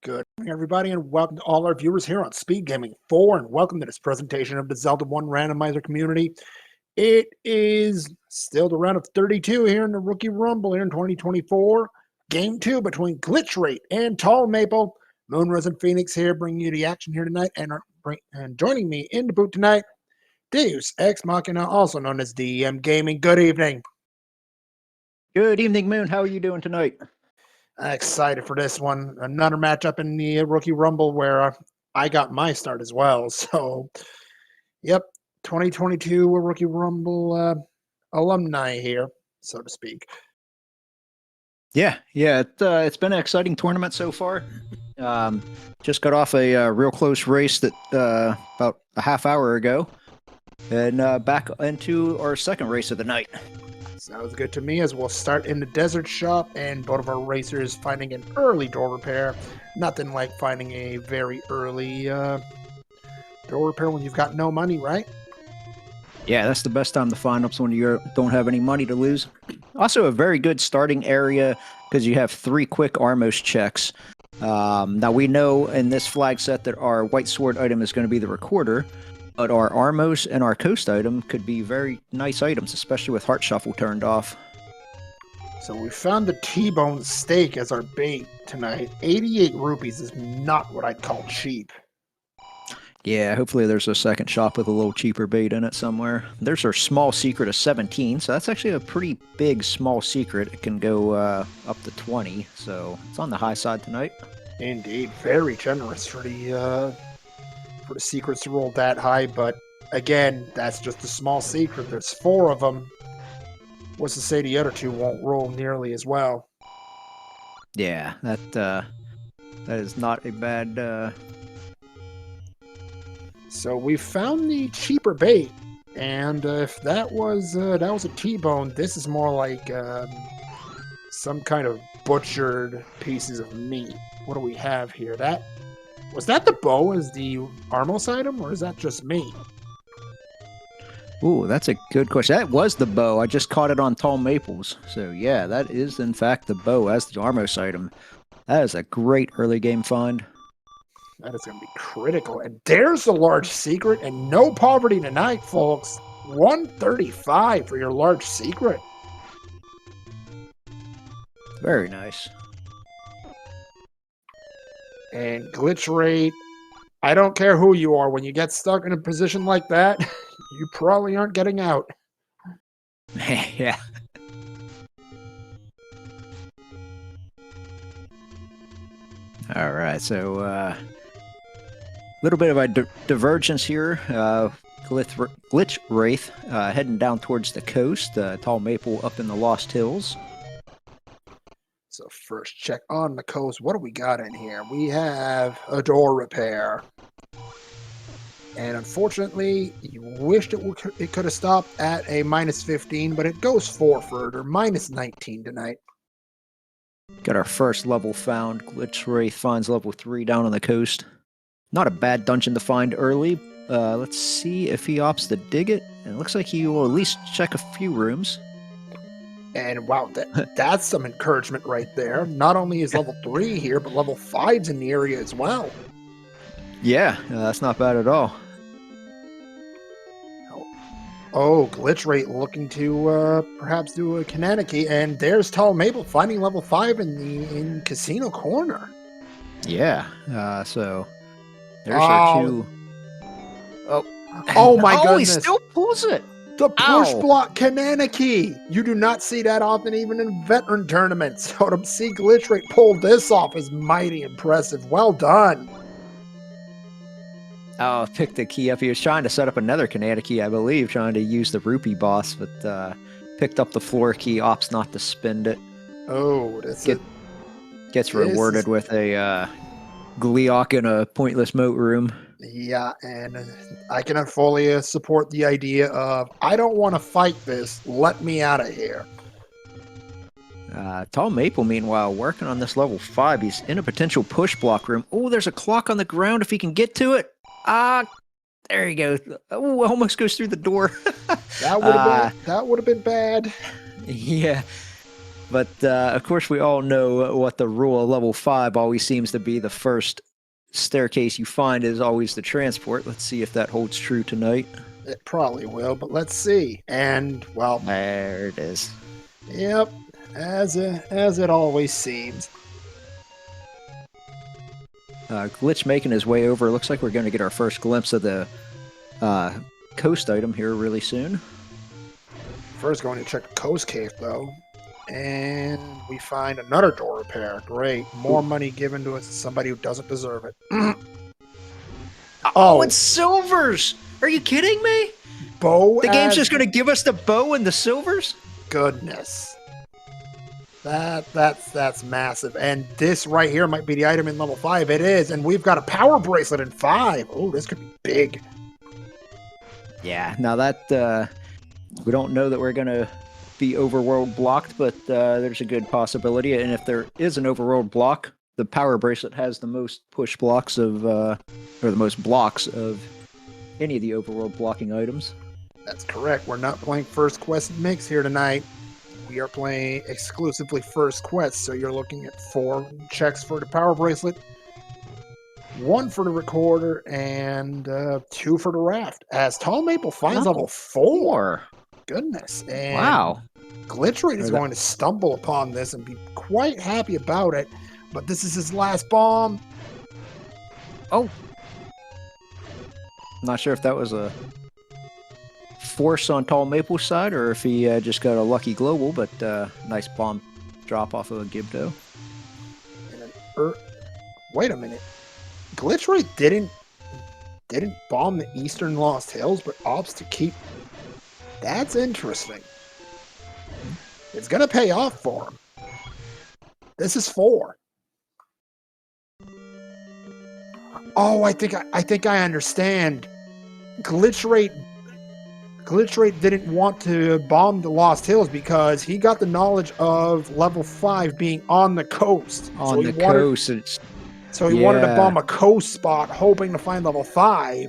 Good morning, everybody, and welcome to all our viewers here on SpeedGaming 4, and welcome to this presentation of the Zelda 1 Randomizer community. It is still the round of 32 here in the Rookie Rumble here in 2024. Game 2 between Glitchwraith and Tallmaple. Moonrose and Phoenix here bringing you the action here tonight, and joining me in the booth tonight, Deus Ex Machina, also known as DM Gaming. Good evening. Good evening, Moon. How are you doing tonight? Excited for this one. Another matchup in the Rookie Rumble where I got my start as well. So, yep, 2022 Rookie Rumble alumni here, so to speak. Yeah, it's been an exciting tournament so far. Just got off a real close race that about a half hour ago, and back into our second race of the night. Sounds good to me, as we'll start in the desert shop, and both of our racers finding an early door repair. Nothing like finding a very early door repair when you've got no money, right? Yeah, that's the best time to find ups when you don't have any money to lose. Also, a very good starting area because you have 3 quick Armos checks. Now, we know in this flag set that our white sword item is going to be the recorder, but our Armos and our coast item could be very nice items, especially with Heart Shuffle turned off. So we found the T-bone steak as our bait tonight. 88 rupees is not what I'd call cheap. Yeah, hopefully there's a second shop with a little cheaper bait in it somewhere. There's our small secret of 17, so that's actually a pretty big small secret. It can go up to 20, so it's on the high side tonight. Indeed, very generous for the secrets to roll that high, but again, that's just a small secret. There's 4 of them. What's to say the other 2 won't roll nearly as well? Yeah, that is not a bad... So we found the cheaper bait, and if that was a T-bone, this is more like some kind of butchered pieces of meat. What do we have here? Was that the bow as the Armos item, or is that just me? Ooh, that's a good question. That was the bow. I just caught it on tall maples. So yeah, that is in fact the bow as the Armos item. That is a great early game find. That is going to be critical. And there's the large secret, and no poverty tonight, folks. 135 for your large secret. Very nice. And Glitchwraith, I don't care who you are, when you get stuck in a position like that, you probably aren't getting out. Yeah. All right, so little bit of a divergence here. Glitchwraith heading down towards the coast. Tall Maple up in the Lost Hills. So first check on the coast. What do we got in here? We have a door repair. And unfortunately, you wished it could have stopped at a minus 15, but it goes 4 further, minus 19 tonight. Got our first level found. Glitchwraith finds level 3 down on the coast. Not a bad dungeon to find early. Let's see if he opts to dig it. And it looks like he will at least check a few rooms. And wow, that's some encouragement right there. Not only is level 3 here, but level 5's in the area as well. Yeah, that's not bad at all. Oh, Glitchwraith looking to perhaps do a Kananaki, and there's Tall Maple finding level 5 in Casino Corner. Yeah, so there's our 2. Oh my goodness! Oh, he still pulls it. The push block Kananaki! You do not see that often, even in veteran tournaments. So to see Glitchwraith pull this off is mighty impressive. Well done. Oh, picked the key up. He was trying to set up another Kananaki, I believe, trying to use the rupee boss, but picked up the floor key, opts not to spend it. Oh, gets rewarded with a Gleeok in a pointless moat room. Yeah, and I can fully support the idea of, I don't want to fight this, let me out of here. Tall Maple, meanwhile, working on this level 5. He's in a potential push block room. Oh, there's a clock on the ground if he can get to it. There he goes. Oh, almost goes through the door. That would have been bad. Yeah. But of course, we all know what the rule of level 5 always seems to be. The first staircase you find is always the transport. Let's see if that holds true tonight. It probably will, but let's see. And, well, There it is. yep, as it always seems. Glitch making his way over. Looks like we're going to get our first glimpse of the coast item here really soon. First, going to check the coast cave, though. And we find another door repair. Great. More money given to us somebody who doesn't deserve it. Oh, it's silvers! Are you kidding me? Bow. The game's just going to give us the bow and the silvers? Goodness. That's massive. And this right here might be the item in level 5. It is. And we've got a power bracelet in 5. Oh, this could be big. Yeah, now that we don't know that we're going to be overworld blocked, but there's a good possibility. And if there is an overworld block, the power bracelet has the most push blocks of, or the most blocks of any of the overworld blocking items. That's correct. We're not playing first quest mix here tonight. We are playing exclusively first quest. So you're looking at 4 checks for the power bracelet, 1 for the recorder, and 2 for the raft. As tallmaple finds level 4. Goodness. And wow. Glitchwraith is going to stumble upon this and be quite happy about it. But this is his last bomb. Oh. I'm not sure if that was a force on tallmaple's side or if he just got a lucky global, but nice bomb drop off of a Gibdo. Wait a minute. Glitchwraith didn't bomb the Eastern Lost Hills, but opts to keep. That's interesting. It's gonna pay off for him. This is 4. Oh, I think I understand. Glitchwraith didn't want to bomb the Lost Hills because he got the knowledge of level 5 being on the coast. So he wanted to bomb a coast spot, hoping to find level 5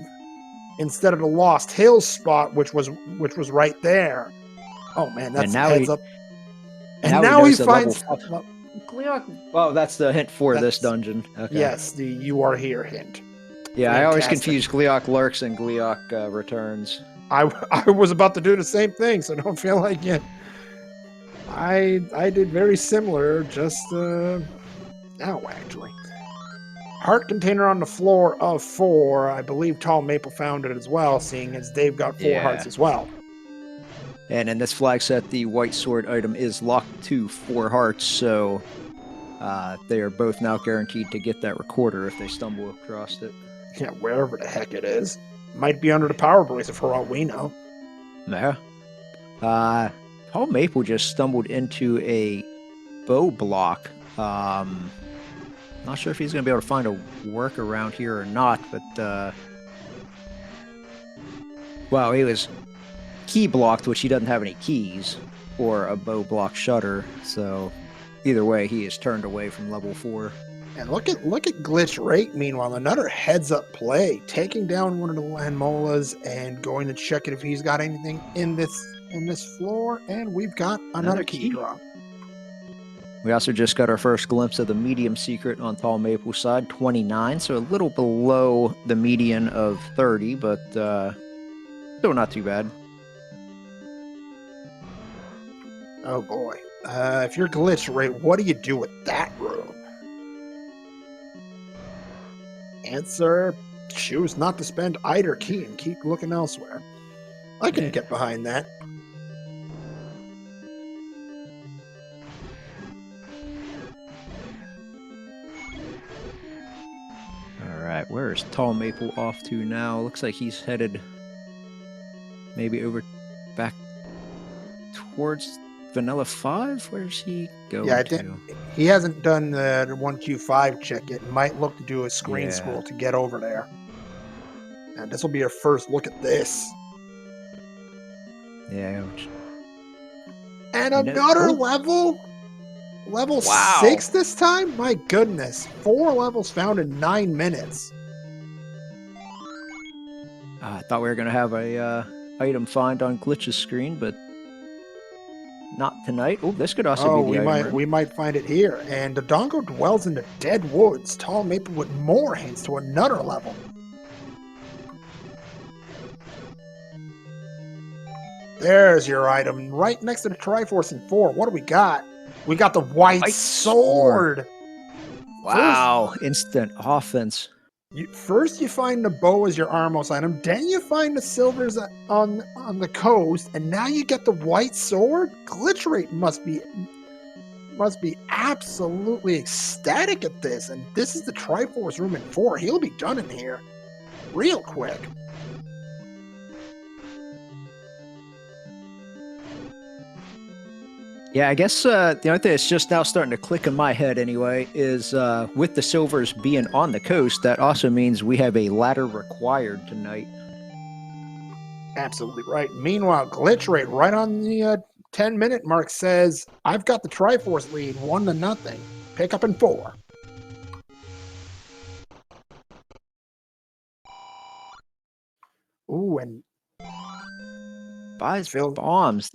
instead of the Lost Hills spot, which was right there. Oh man, that's a heads up. And now he finds. Well, that's the hint for this dungeon. Okay. Yes, the "you are here" hint. Yeah, fantastic. I always confuse Gleeok lurks and Gleeok returns. I was about to do the same thing, so don't feel like it. I did very similar, just now actually. Heart container on the floor of 4. I believe tallmaple found it as well, seeing as they've got 4 hearts as well. And in this flag set, the white sword item is locked to 4 hearts, so they are both now guaranteed to get that recorder if they stumble across it. Yeah, wherever the heck it is. Might be under the power bracelet for all we know. Yeah. Tallmaple just stumbled into a bow block. Not sure if he's going to be able to find a workaround here or not, but well, he was key blocked, which he doesn't have any keys, or a bow block shutter, so either way, he is turned away from level 4. And look at Glitchwraith, meanwhile, another heads-up play, taking down one of the land molas and going to check it if he's got anything in this floor, and we've got another key drop. We also just got our first glimpse of the medium secret on tallmaple's side, 29, so a little below the median of 30, but still not too bad. Oh boy. If you're Glitchwraith, what do you do with that room? Answer, choose not to spend either key and keep looking elsewhere. I can get behind that. Alright, where is tallmaple off to now? Looks like he's headed maybe over back towards Vanilla 5? Where's he going to? He hasn't done the 1Q5 check yet. Might look to do a screen scroll to get over there. And this will be our first look at this. Yeah. And another level? Level 6 this time? My goodness. 4 levels found in 9 minutes. I thought we were going to have a item find on Glitch's screen, but not tonight. Oh, this could also Oh, be the item room. we might find it here. And Dodongo dwells in the dead woods. Tall maple with more hints to another level. There's your item, right next to the Triforce in 4. What do we got? We got the white sword. Wow, instant offense. First you find the bow as your Armos item, then you find the silvers on the coast, and now you get the white sword? Glitchwraith must be absolutely ecstatic at this, and this is the Triforce room in 4. He'll be done in here real quick. Yeah, I guess the only thing that's just now starting to click in my head anyway is with the silvers being on the coast, that also means we have a ladder required tonight. Absolutely right. Meanwhile, Glitchwraith right on the 10-minute mark says, I've got the Triforce lead 1-0. Pick up in 4. Ooh, and buys bombs.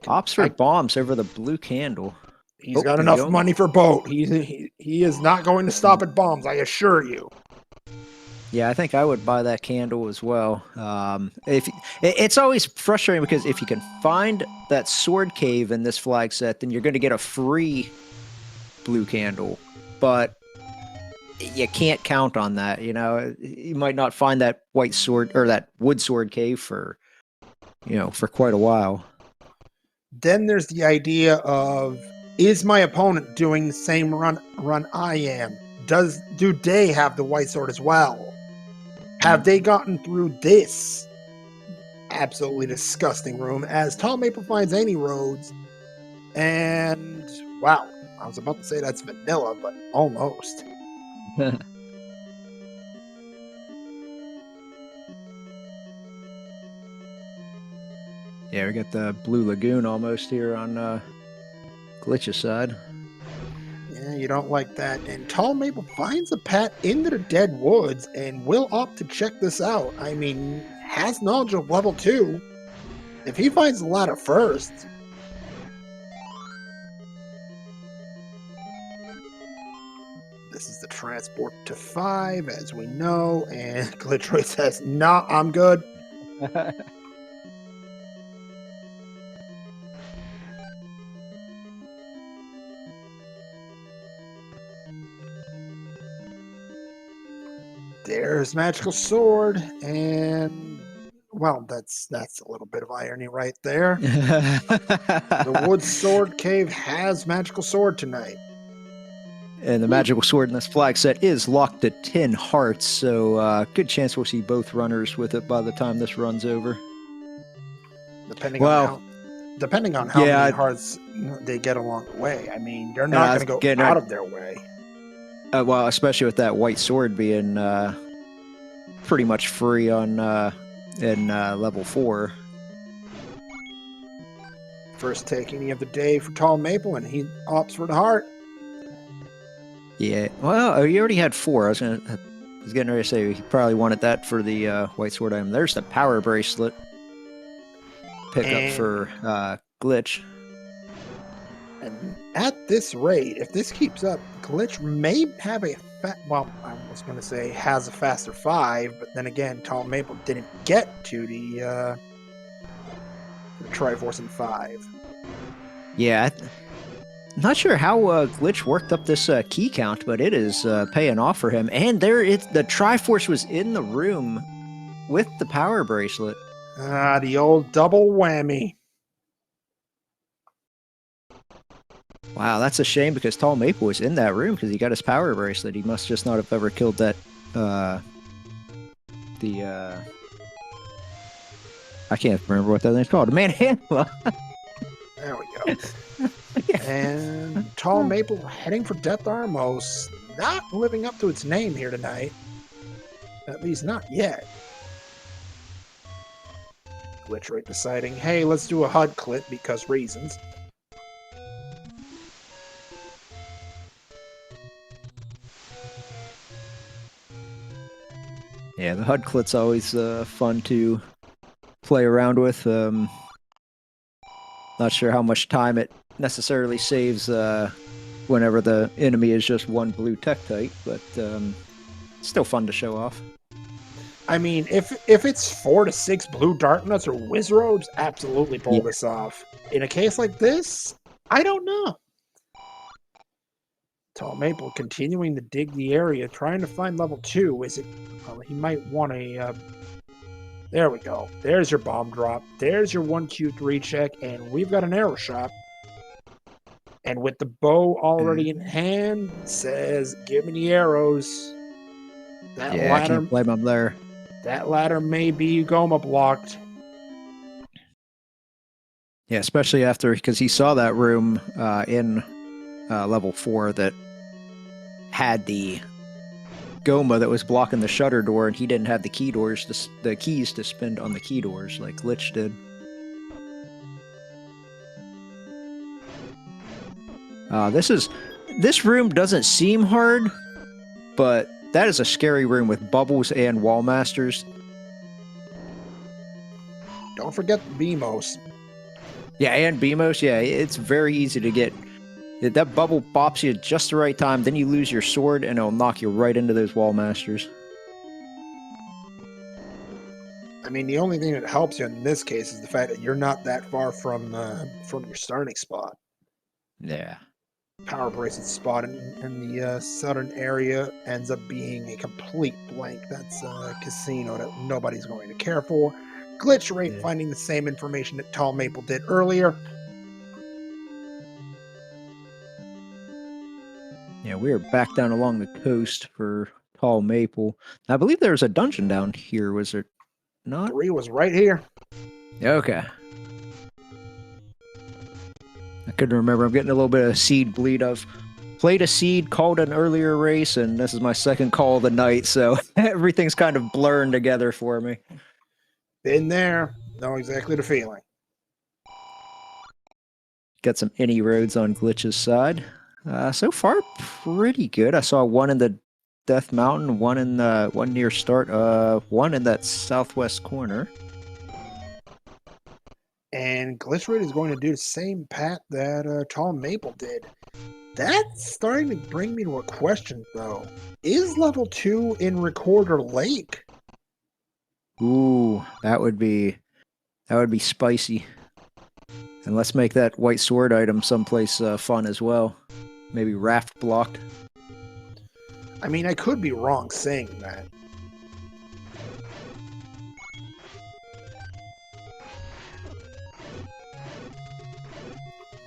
Opts for bombs over the blue candle. He's got enough money for boat. He is not going to stop at bombs, I assure you. Yeah, I think I would buy that candle as well. It's always frustrating because if you can find that sword cave in this flag set, then you're going to get a free blue candle. But you can't count on that. You know, you might not find that white sword or that wood sword cave for quite a while. Then there's the idea of, is my opponent doing the same run I am? Do they have the white sword as well? Have they gotten through this absolutely disgusting room as Tall Maple finds any roads? And wow, I was about to say that's vanilla, but almost. Yeah, we got the Blue Lagoon almost here on Glitch's side. Yeah, you don't like that. And Tall Maple finds a path into the dead woods and will opt to check this out. I mean, has knowledge of level 2. If he finds the ladder first. This is the transport to 5, as we know. And Glitchwraith says, nah, I'm good. There's Magical Sword, and well, that's a little bit of irony right there. The Wood Sword Cave has Magical Sword tonight. And the Magical Sword in this flag set is locked at 10 hearts, so good chance we'll see both runners with it by the time this run's over. Depending on how many hearts they get along the way. I mean, they're not going to go out of their way. Well, especially with that white sword being pretty much free on in level 4. First taking of the day for Tall Maple, and he opts for the heart. Yeah, well, you already had 4. I was getting ready to say he probably wanted that for the white sword item. There's the power bracelet pickup for Glitch. And at this rate, if this keeps up, Glitch may have I was going to say has a faster 5, but then again, Tall Maple didn't get to the Triforce in 5. Yeah, I'm not sure how Glitch worked up this key count, but it is paying off for him. And the Triforce was in the room with the power bracelet. The old double whammy. Wow, that's a shame because Tall Maple was in that room because he got his power bracelet. He must just not have ever killed that, I can't remember what that thing's called. A manhandler. There we go. And Tall Maple heading for Death Armos, not living up to its name here tonight. At least not yet. Glitchwraith deciding, hey, let's do a HUD clip because reasons. Yeah, the HUD clip's always fun to play around with. Not sure how much time it necessarily saves whenever the enemy is just one blue Tektite, but still fun to show off. I mean, if it's 4 to 6 blue Darknuts or Wizrobes, absolutely pull this off. In a case like this, I don't know. Tallmaple continuing to dig the area, trying to find level 2. Is it? Well, he might want a. There we go. There's your bomb drop. There's your 1Q3 check, and we've got an arrow shot. And with the bow already in hand, says, "Give me the arrows." That Yeah, ladder, I can't blame him there. That ladder may be Goma blocked. Yeah, especially after, because he saw that room in level 4 that had the Goma that was blocking the shutter door, and he didn't have the the keys to spend on the key doors like Glitch did. This room doesn't seem hard, but that is a scary room with bubbles and wall masters. Don't forget the BMOs. Yeah, and BMOs. Yeah, it's very easy to get. That bubble bops you at just the right time, then you lose your sword, and it'll knock you right into those wall masters. I mean, the only thing that helps you in this case is the fact that you're not that far from your starting spot. Yeah. Power bracelet spot in the southern area ends up being a complete blank. That's a casino that nobody's going to care for. Glitchwraith finding the same information that Tallmaple did earlier. Yeah, we are back down along the coast for Tallmaple. I believe there was a dungeon down here, was there not? 3 was right here. Okay. I couldn't remember. I'm getting a little bit of seed bleed. I've played a seed, called an earlier race, and this is my second call of the night, so everything's kind of blurring together for me. Been there. Know exactly the feeling. Got some any roads on Glitch's side. So far, pretty good. I saw one in the Death Mountain, one in the one near start, one in that southwest corner. And Glitchwraith is going to do the same path that Tallmaple did. That's starting to bring me to a question, though. Is level 2 in Recorder Lake? Ooh, that would be spicy. And let's make that white sword item someplace fun as well. Maybe raft blocked. I mean, I could be wrong saying that.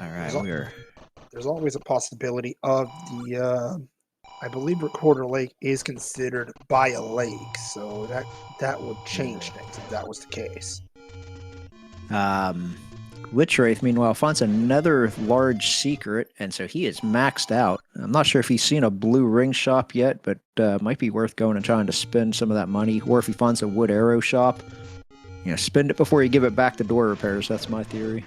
All right, there's always a possibility of the. I believe Recorder Lake is considered by a lake, so that would change things if that was the case. Glitchwraith, meanwhile, finds another large secret, and so he is maxed out. I'm not sure if he's seen a blue ring shop yet, but might be worth going and trying to spend some of that money. Or if he finds a wood arrow shop, spend it before you give it back to door repairs. That's my theory.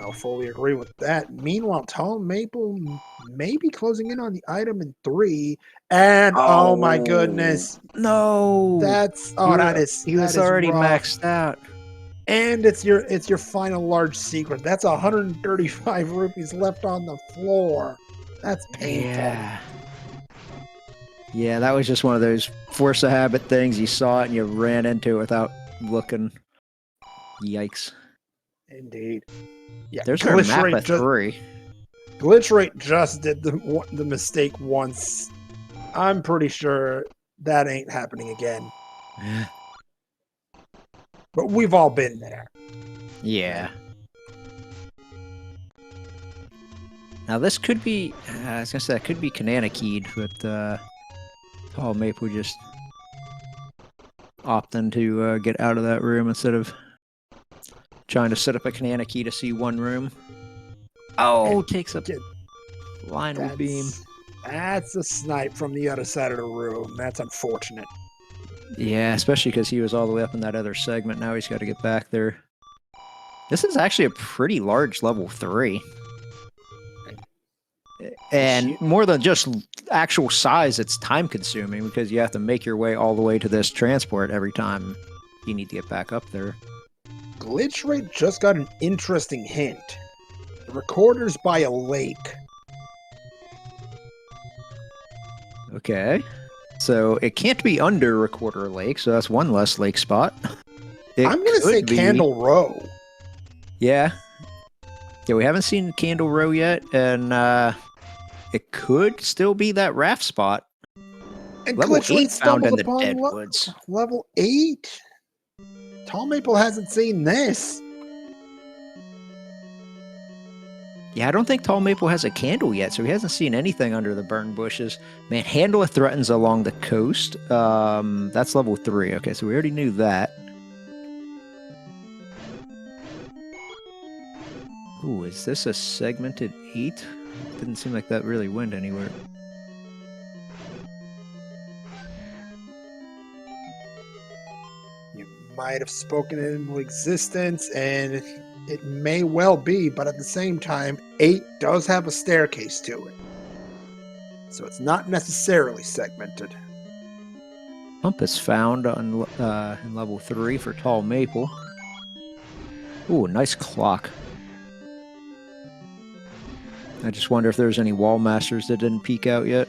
I'll fully agree with that. Meanwhile, Tallmaple may be closing in on the item in 3, and oh my goodness, no! That is he was already maxed out. And it's your final large secret. That's 135 rupees left on the floor. That's painful. Yeah, that was just one of those force of habit things. You saw it and you ran into it without looking. Yikes. Indeed. Yeah, there's our map at 3. Glitchwraith just did the mistake once. I'm pretty sure that ain't happening again. But we've all been there. Yeah. Now this could be, I was gonna say, that could be Kanana keyed, but Tallmaple just opting to get out of that room instead of trying to set up a Kanana key to see one room. Oh, takes a line of beam. That's a snipe from the other side of the room. That's unfortunate. Yeah, especially because he was all the way up in that other segment. Now he's got to get back there. This is actually a pretty large level 3. And more than just actual size, it's time consuming because you have to make your way all the way to this transport every time you need to get back up there. Glitchwraith just got an interesting hint. The recorder's by a lake. Okay. So it can't be under Recorder Lake, so that's one less lake spot. It I'm going to say could be- Candle Row. Yeah. Yeah, we haven't seen Candle Row yet, and it could still be that raft spot. And Level Glitchwraith 8 found in stumbled the upon Deadwoods. level 8? Tallmaple hasn't seen this. Yeah, I don't think Tallmaple has a candle yet, so he hasn't seen anything under the burn bushes. Man, Handler threatens along the coast. That's level 3. Okay, so we already knew that. Ooh, is this a segmented 8? Didn't seem like that really went anywhere. You might have spoken it into existence, and it may well be, but at the same time, 8 does have a staircase to it. So it's not necessarily segmented. Compass found on in level 3 for Tall Maple. Ooh, nice clock. I just wonder if there's any wall masters that didn't peek out yet.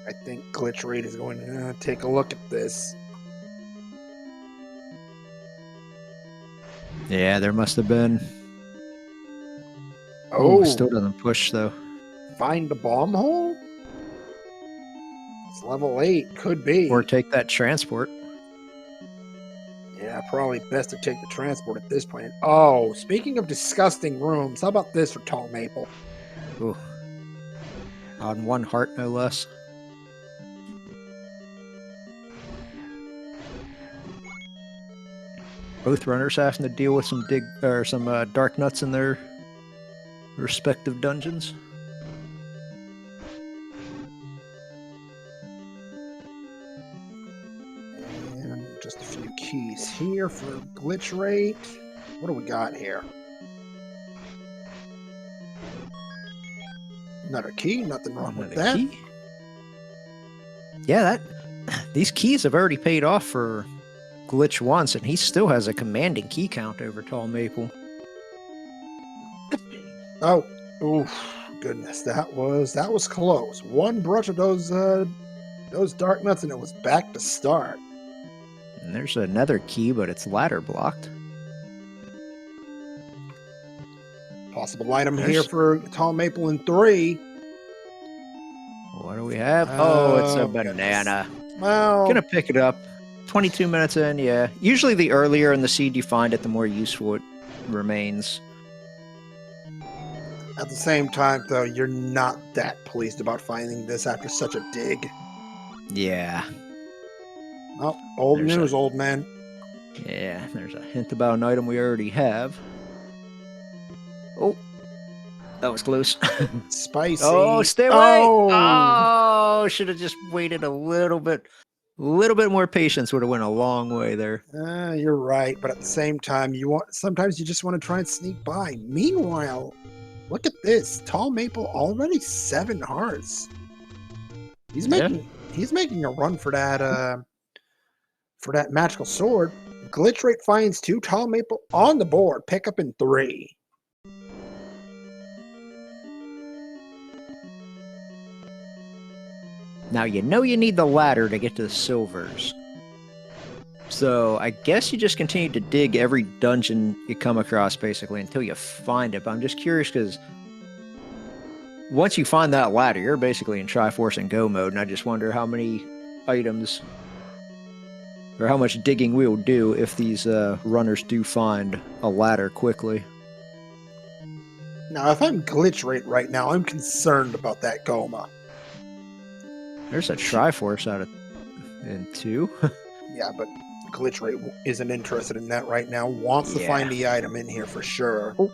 I think Glitchwraith is going to take a look at this. Yeah, there must have been. Oh, Ooh, still doesn't push though. find the bomb hole? It's level 8, could be. Or take that transport. Yeah, probably best to take the transport at this point. Oh, speaking of disgusting rooms, how about this for Tall Maple? Ooh. On 1 heart, no less. Both runners having to deal with some dark nuts in their respective dungeons. And just a few keys here for Glitchwraith. What do we got here? Another key, nothing wrong with that. Key? Yeah, these keys have already paid off for Glitch once, and he still has a commanding key count over Tall Maple. Oh, oof, goodness, that was close. One brush of those dark nuts, and it was back to start. And there's another key, but it's ladder blocked. Possible item here for Tall Maple in 3. What do we have? Oh, it's a goodness. banana. Well, Gonna pick it up. 22 minutes in, yeah. Usually the earlier in the seed you find it, the more useful it remains. at the same time, though, you're not that pleased about finding this after such a dig. Yeah. Oh, old There's news, old man. Yeah, there's a hint about an item we already have. Oh, that was close. Spicy. Oh, stay away! Oh, Oh, should have just waited a little bit more patience would have went a long way there. you're right, but at the same time, sometimes you just want to try and sneak by. Meanwhile, look at this. Tall Maple already 7 hearts. He's making a run for that magical sword. Glitchwraith finds 2 Tall Maple on the board. Pick up in 3. Now you know you need the ladder to get to the silvers. So I guess you just continue to dig every dungeon you come across basically until you find it. But I'm just curious because once you find that ladder, you're basically in Triforce and Go mode, and I just wonder how many items or how much digging we'll do if these runners do find a ladder quickly. Now, if I'm Glitchwraith right now, I'm concerned about that Goma. There's a Triforce in 2. Yeah, but Glitchwraith isn't interested in that right now. Wants to find the item in here for sure. Oh,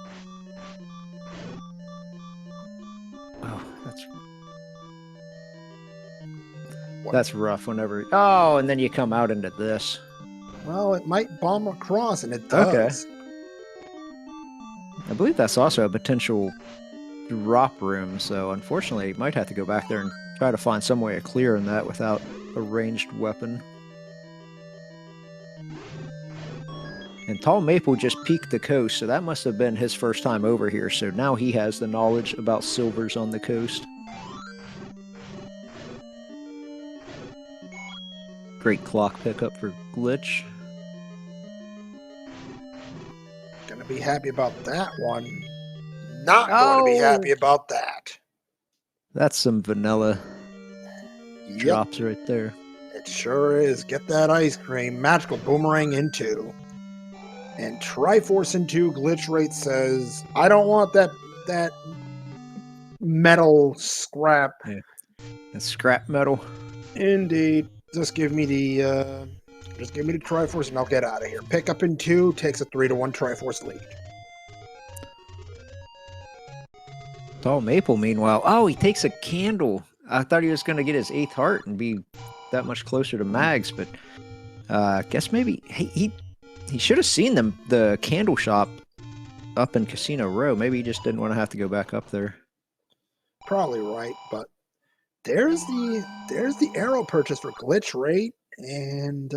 that's rough whenever... Oh, and then you come out into this. Well, it might bomb across, and it does. Okay. I believe that's also a potential drop room, so unfortunately you might have to go back there and try to find some way of clearing that without a ranged weapon. And Tall Maple just peeked the coast, so that must have been his first time over here. So now he has the knowledge about silvers on the coast. Great clock pickup for Glitch. Gonna be happy about that one. Not going to be happy about that. That's some vanilla Yep, drops right there. it sure is. Get that ice cream. Magical Boomerang into. And Triforce into. Glitchwraith says, I don't want that metal scrap. Yeah. And scrap metal. Indeed. Just give me the Triforce and I'll get out of here. Pick up in 2 takes a 3-1 Triforce lead. Tall Maple, meanwhile, oh, he takes a candle. I thought he was going to get his 8th heart and be that much closer to Mags, but I guess maybe he should have seen the candle shop up in Casino Row. Maybe he just didn't want to have to go back up there. Probably right, but there's the arrow purchase for Glitchwraith and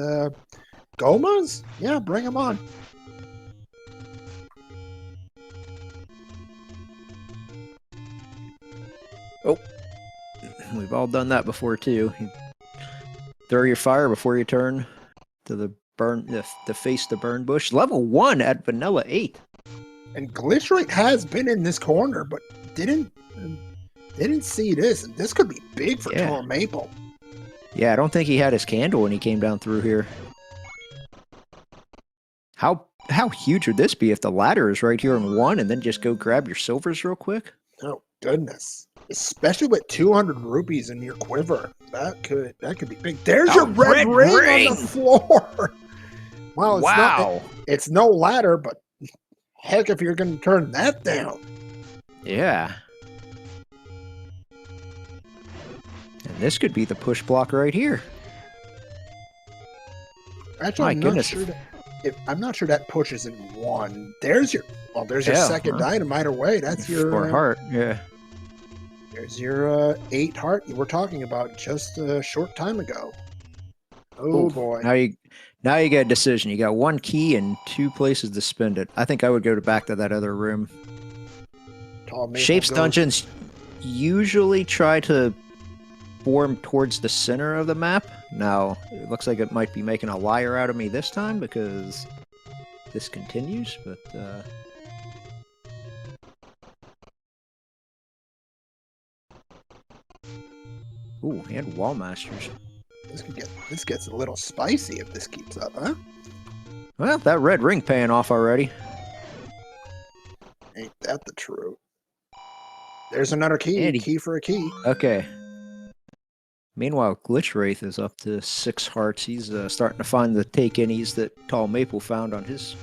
Gomas. Yeah, bring him on. Oh, we've all done that before too. You throw your fire before you turn to the face the burn bush. Level 1 at Vanilla 8. And Glitchwraith has been in this corner, but didn't see this. And this could be big for Tall Maple. Yeah, I don't think he had his candle when he came down through here. How huge would this be if the ladder is right here in 1 and then just go grab your silvers real quick? Oh goodness. Especially with 200 rupees in your quiver. That could be big. There's your red ring on the floor. Well, it's no ladder, but heck if you're going to turn that down. Yeah. And this could be the push block right here. Actually, I'm not sure that pushes in 1. There's your second item either way. That's your 4 heart. Yeah. There's your 8 heart you were talking about just a short time ago. Oh boy. Now you get a decision. You got 1 key and 2 places to spend it. I think I would go back to that other room. Shapes dungeons usually try to form towards the center of the map. Now, it looks like it might be making a liar out of me this time because this continues, but ooh, and Wall Masters. This gets a little spicy if this keeps up, huh? Well, that red ring paying off already. Ain't that the truth? There's another key. Key for a key. Okay. Meanwhile, Glitchwraith is up to 6 hearts. He's starting to find the take-innies that Tall Maple found on his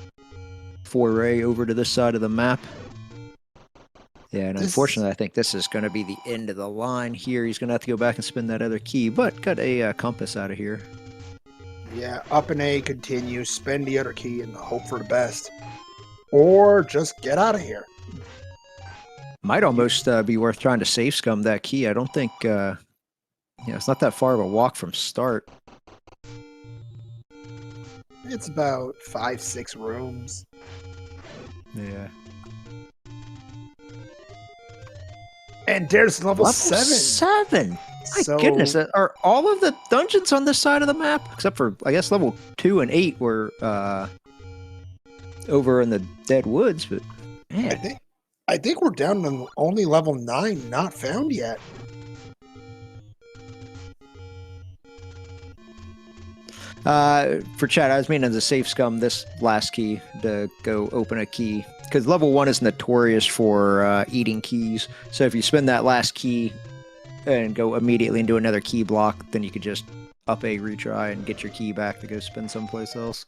foray over to this side of the map. Yeah, and unfortunately, I think this is going to be the end of the line here. He's going to have to go back and spin that other key, but got a compass out of here. Yeah, up and A, continue, spend the other key, and hope for the best. Or just get out of here. Might almost be worth trying to save scum that key. I don't think... it's not that far of a walk from start. It's about 5-6 rooms. Yeah. And there's level 7. 7! My goodness, are all of the dungeons on this side of the map? Except for, I guess, level 2 and 8 were over in the Dead Woods, but man. I think we're down to only level 9 not found yet. For chat, I was meaning to save scum this last key to go open a key. Because level 1 is notorious for eating keys. So if you spend that last key and go immediately into another key block, then you could just up a retry and get your key back to go spend someplace else.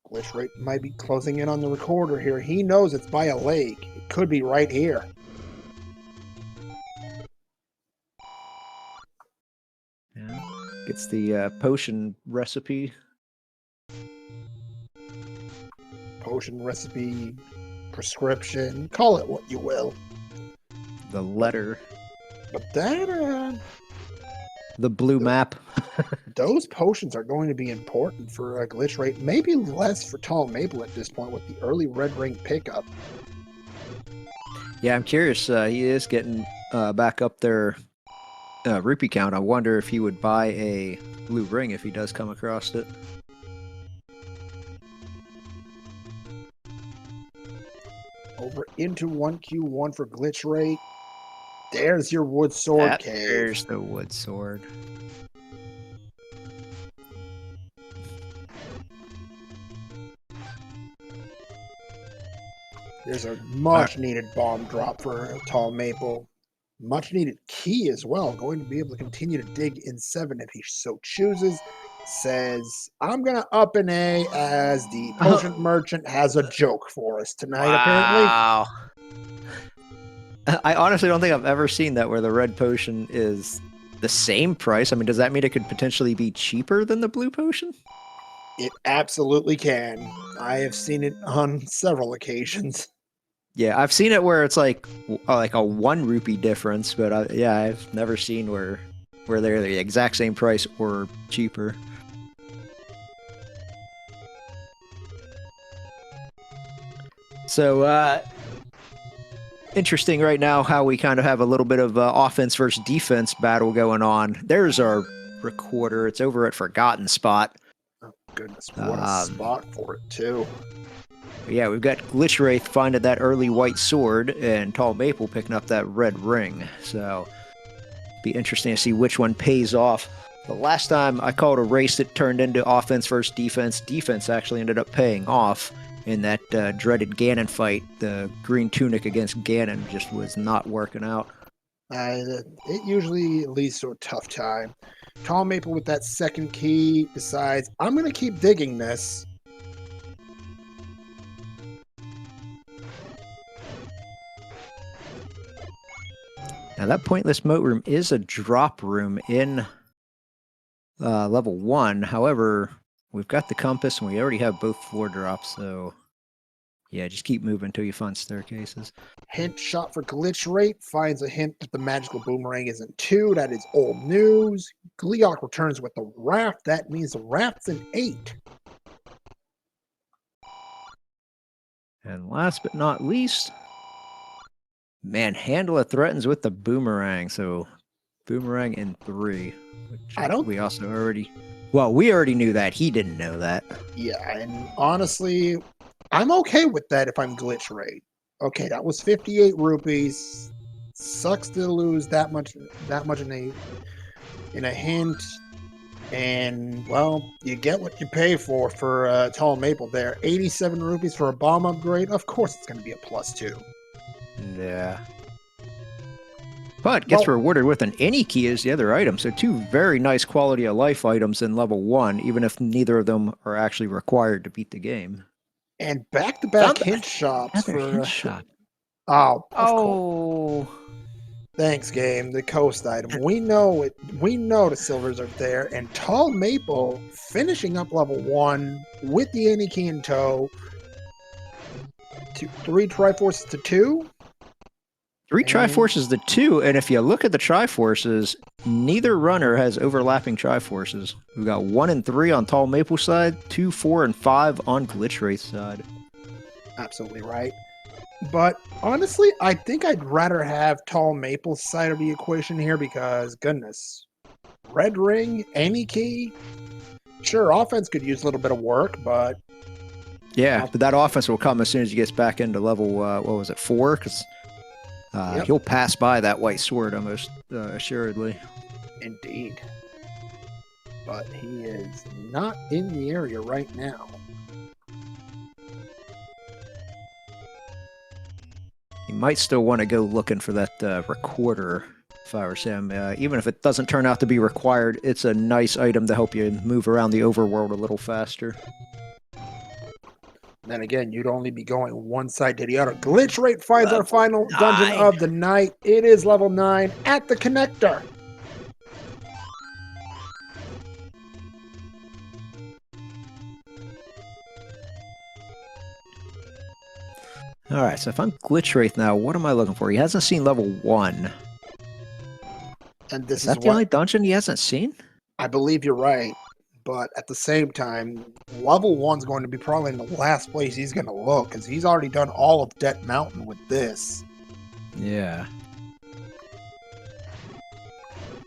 Glitchwraith might be closing in on the recorder here. He knows it's by a lake. It could be right here. Yeah. Gets the potion recipe. Potion recipe, prescription, call it what you will. The letter. But that the blue map. Those potions are going to be important for Glitchwraith. Maybe less for tallmaple at this point with the early red ring pickup. Yeah, I'm curious. He is getting back up there rupee count. I wonder if he would buy a blue ring if he does come across it. Over into 1Q1 for Glitchwraith. There's your wood sword cave. There's the wood sword. There's a much needed bomb drop for tallmaple. Much needed key as well. Going to be able to continue to dig in 7 if he so chooses. Says, I'm going to up an A as the potion merchant has a joke for us tonight, apparently. Wow. I honestly don't think I've ever seen that where the red potion is the same price. I mean, does that mean it could potentially be cheaper than the blue potion? It absolutely can. I have seen it on several occasions. Yeah, I've seen it where it's like a 1 rupee difference, but yeah, I've never seen where they're the exact same price or cheaper. So, interesting right now how we kind of have a little bit of offense versus defense battle going on. There's our recorder. It's over at Forgotten Spot. Oh, goodness. What a spot for it, too. Yeah, we've got Glitchwraith finding that early white sword and tallmaple picking up that red ring. So, be interesting to see which one pays off. The last time I called a race that turned into offense versus defense, defense actually ended up paying off in that dreaded Ganon fight. The green tunic against Ganon just was not working out. It usually leads to a tough time. Tallmaple with that second key decides, I'm going to keep digging this. Now that pointless moat room is a drop room in level 1. However, we've got the compass and we already have both floor drops, so yeah, just keep moving until you find staircases. Hint shot for Glitchwraith finds a hint that the magical boomerang isn't 2. That is old news. Gleok returns with the raft. That means the raft's an 8. And last but not least, Manhandla threatens with the boomerang. So boomerang in 3. Which we also already... Well, we already knew that. He didn't know that. Yeah, and honestly, I'm okay with that if I'm Glitchwraith. Okay, that was 58 rupees. Sucks to lose that much in a hint. And, well, you get what you pay for tallmaple there. 87 rupees for a bomb upgrade. Of course it's going to be a +2. Yeah. But gets rewarded with an any key as the other item. So 2 very nice quality of life items in level 1, even if neither of them are actually required to beat the game. And back-to-back hint shops for... hint shop. Oh. Thanks, game. The coast item. We know it. We know the silvers are there. And tallmaple finishing up level 1 with the any key in tow. 3 Triforces to 2. 3 Triforces to 2, and if you look at the Triforces, neither runner has overlapping Triforces. We've got 1 and 3 on tallmaple side, 2, 4, and 5 on Glitchwraith side. Absolutely right. But honestly, I think I'd rather have tallmaple's side of the equation here because, goodness, red ring, any key, sure, offense could use a little bit of work, but... Yeah, but that offense will come as soon as he gets back into level, 4? Because... He'll pass by that white sword almost assuredly. Indeed. But he is not in the area right now. He might still want to go looking for that recorder, if I were him. Even if it doesn't turn out to be required, it's a nice item to help you move around the overworld a little faster. Then again, you'd only be going one side to the other. Glitchwraith finds our final dungeon of the night. It is level 9 at the connector. All right, so if I'm Glitchwraith now, what am I looking for? He hasn't seen level 1. And this Is is that the what only dungeon he hasn't seen? I believe you're right. But at the same time, level 1's going to be probably in the last place he's going to look, because he's already done all of Death Mountain with this. Yeah.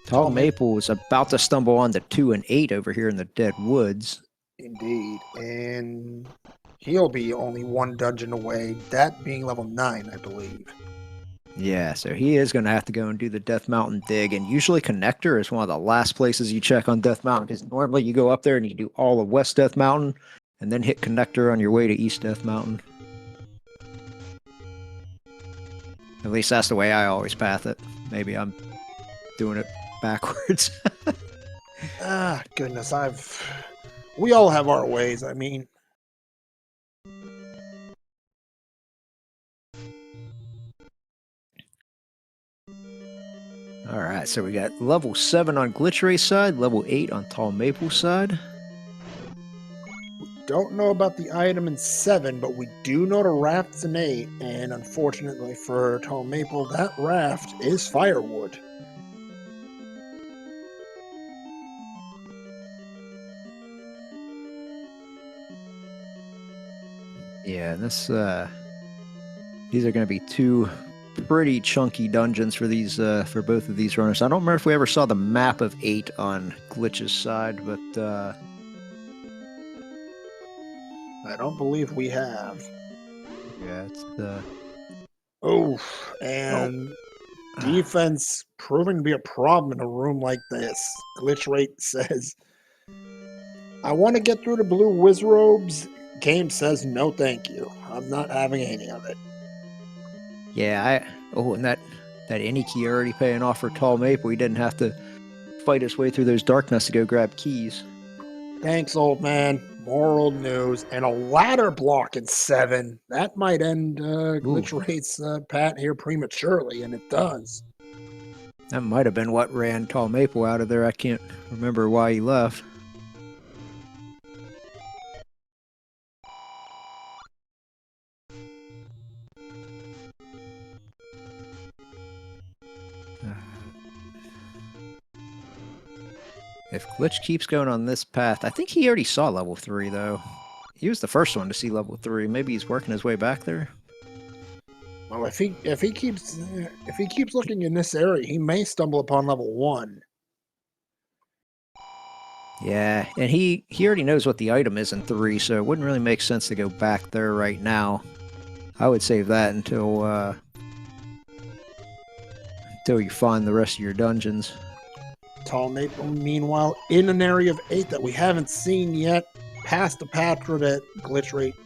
Tall Maple was about to stumble on the 2 and 8 over here in the Dead Woods. Indeed. And he'll be only one dungeon away, that being level 9, I believe. Yeah, so he is going to have to go and do the Death Mountain dig, and usually Connector is one of the last places you check on Death Mountain, because normally you go up there and you do all of West Death Mountain, and then hit Connector on your way to East Death Mountain. At least that's the way I always path it. Maybe I'm doing it backwards. Goodness, we all have our ways, I mean. Alright, so we got level 7 on Glitchwraith side, level 8 on Tall Maple side. Don't know about the item in 7, but we do know the raft's in 8, and unfortunately for Tall Maple, that raft is firewood. Yeah, this these are going to be two pretty chunky dungeons for these for both of these runners. I don't remember if we ever saw the map of 8 on Glitch's side, but I don't believe we have. yeah, it's And defense proving to be a problem in a room like this. Glitchwraith says, I want to get through the blue Wizrobes. Game says, no thank you. I'm not having any of it. yeah, and that Iniki already paying off for Tall Maple. He didn't have to fight his way through those darkness to go grab keys. Thanks, old man. More old news. And a ladder block in 7. That might end Glitchwraith's pat here prematurely, and it does. That might have been what ran Tall Maple out of there. I can't remember why he left. If Glitch keeps going on this path, I think he already saw level 3, though. He was the first one to see level 3. Maybe he's working his way back there. Well, if he keeps looking in this area, he may stumble upon level 1. Yeah, and he already knows what the item is in 3, so it wouldn't really make sense to go back there right now. I would save that until you find the rest of your dungeons. Tall Maple, meanwhile, in an area of 8 that we haven't seen yet, past the Patra that Glitchwraith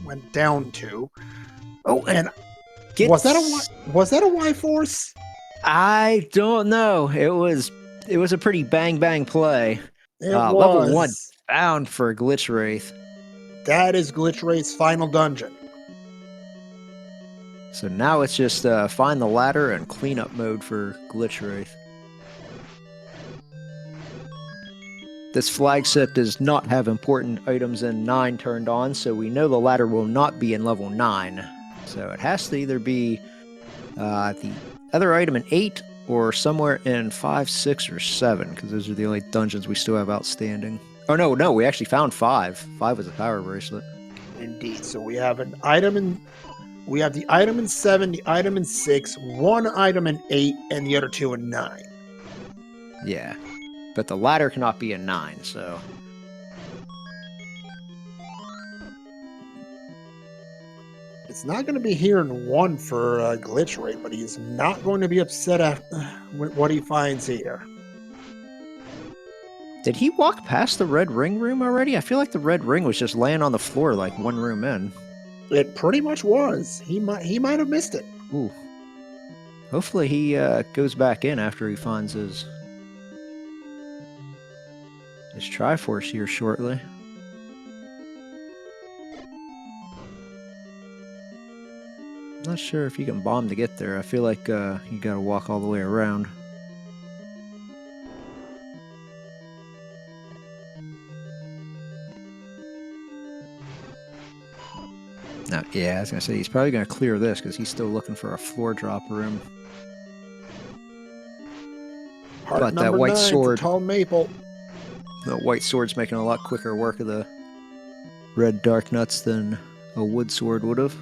went down to. Oh, and was that a Y-Force? I don't know. It was a pretty bang play. It was. Level 1 bound for Glitchwraith. That is Glitchwraith's final dungeon. So now it's just find the ladder and cleanup mode for Glitchwraith. This flag set does not have important items in 9 turned on, so we know the ladder will not be in level 9. So it has to either be the other item in 8 or somewhere in 5, 6, or 7, because those are the only dungeons we still have outstanding. Oh, no, we actually found 5. 5 was a power bracelet. Indeed. So we have an item in... We have the item in 7, the item in 6, 1 item in 8, and the other 2 in 9. Yeah. But the ladder cannot be in 9, so... It's not going to be here in 1 for Glitchwraith, but he's not going to be upset with what he finds here. Did he walk past the red ring room already? I feel like the red ring was just laying on the floor like 1 room in. It pretty much was. He might have missed it. Ooh. Hopefully he goes back in after he finds his Triforce here shortly. Not sure if you can bomb to get there. I feel like you gotta walk all the way around. No, yeah, I was gonna say he's probably gonna clear this because he's still looking for a floor drop room. Heart But that number white 9 sword, for Tall Maple. the white sword's making a lot quicker work of the red dark nuts than a wood sword would have.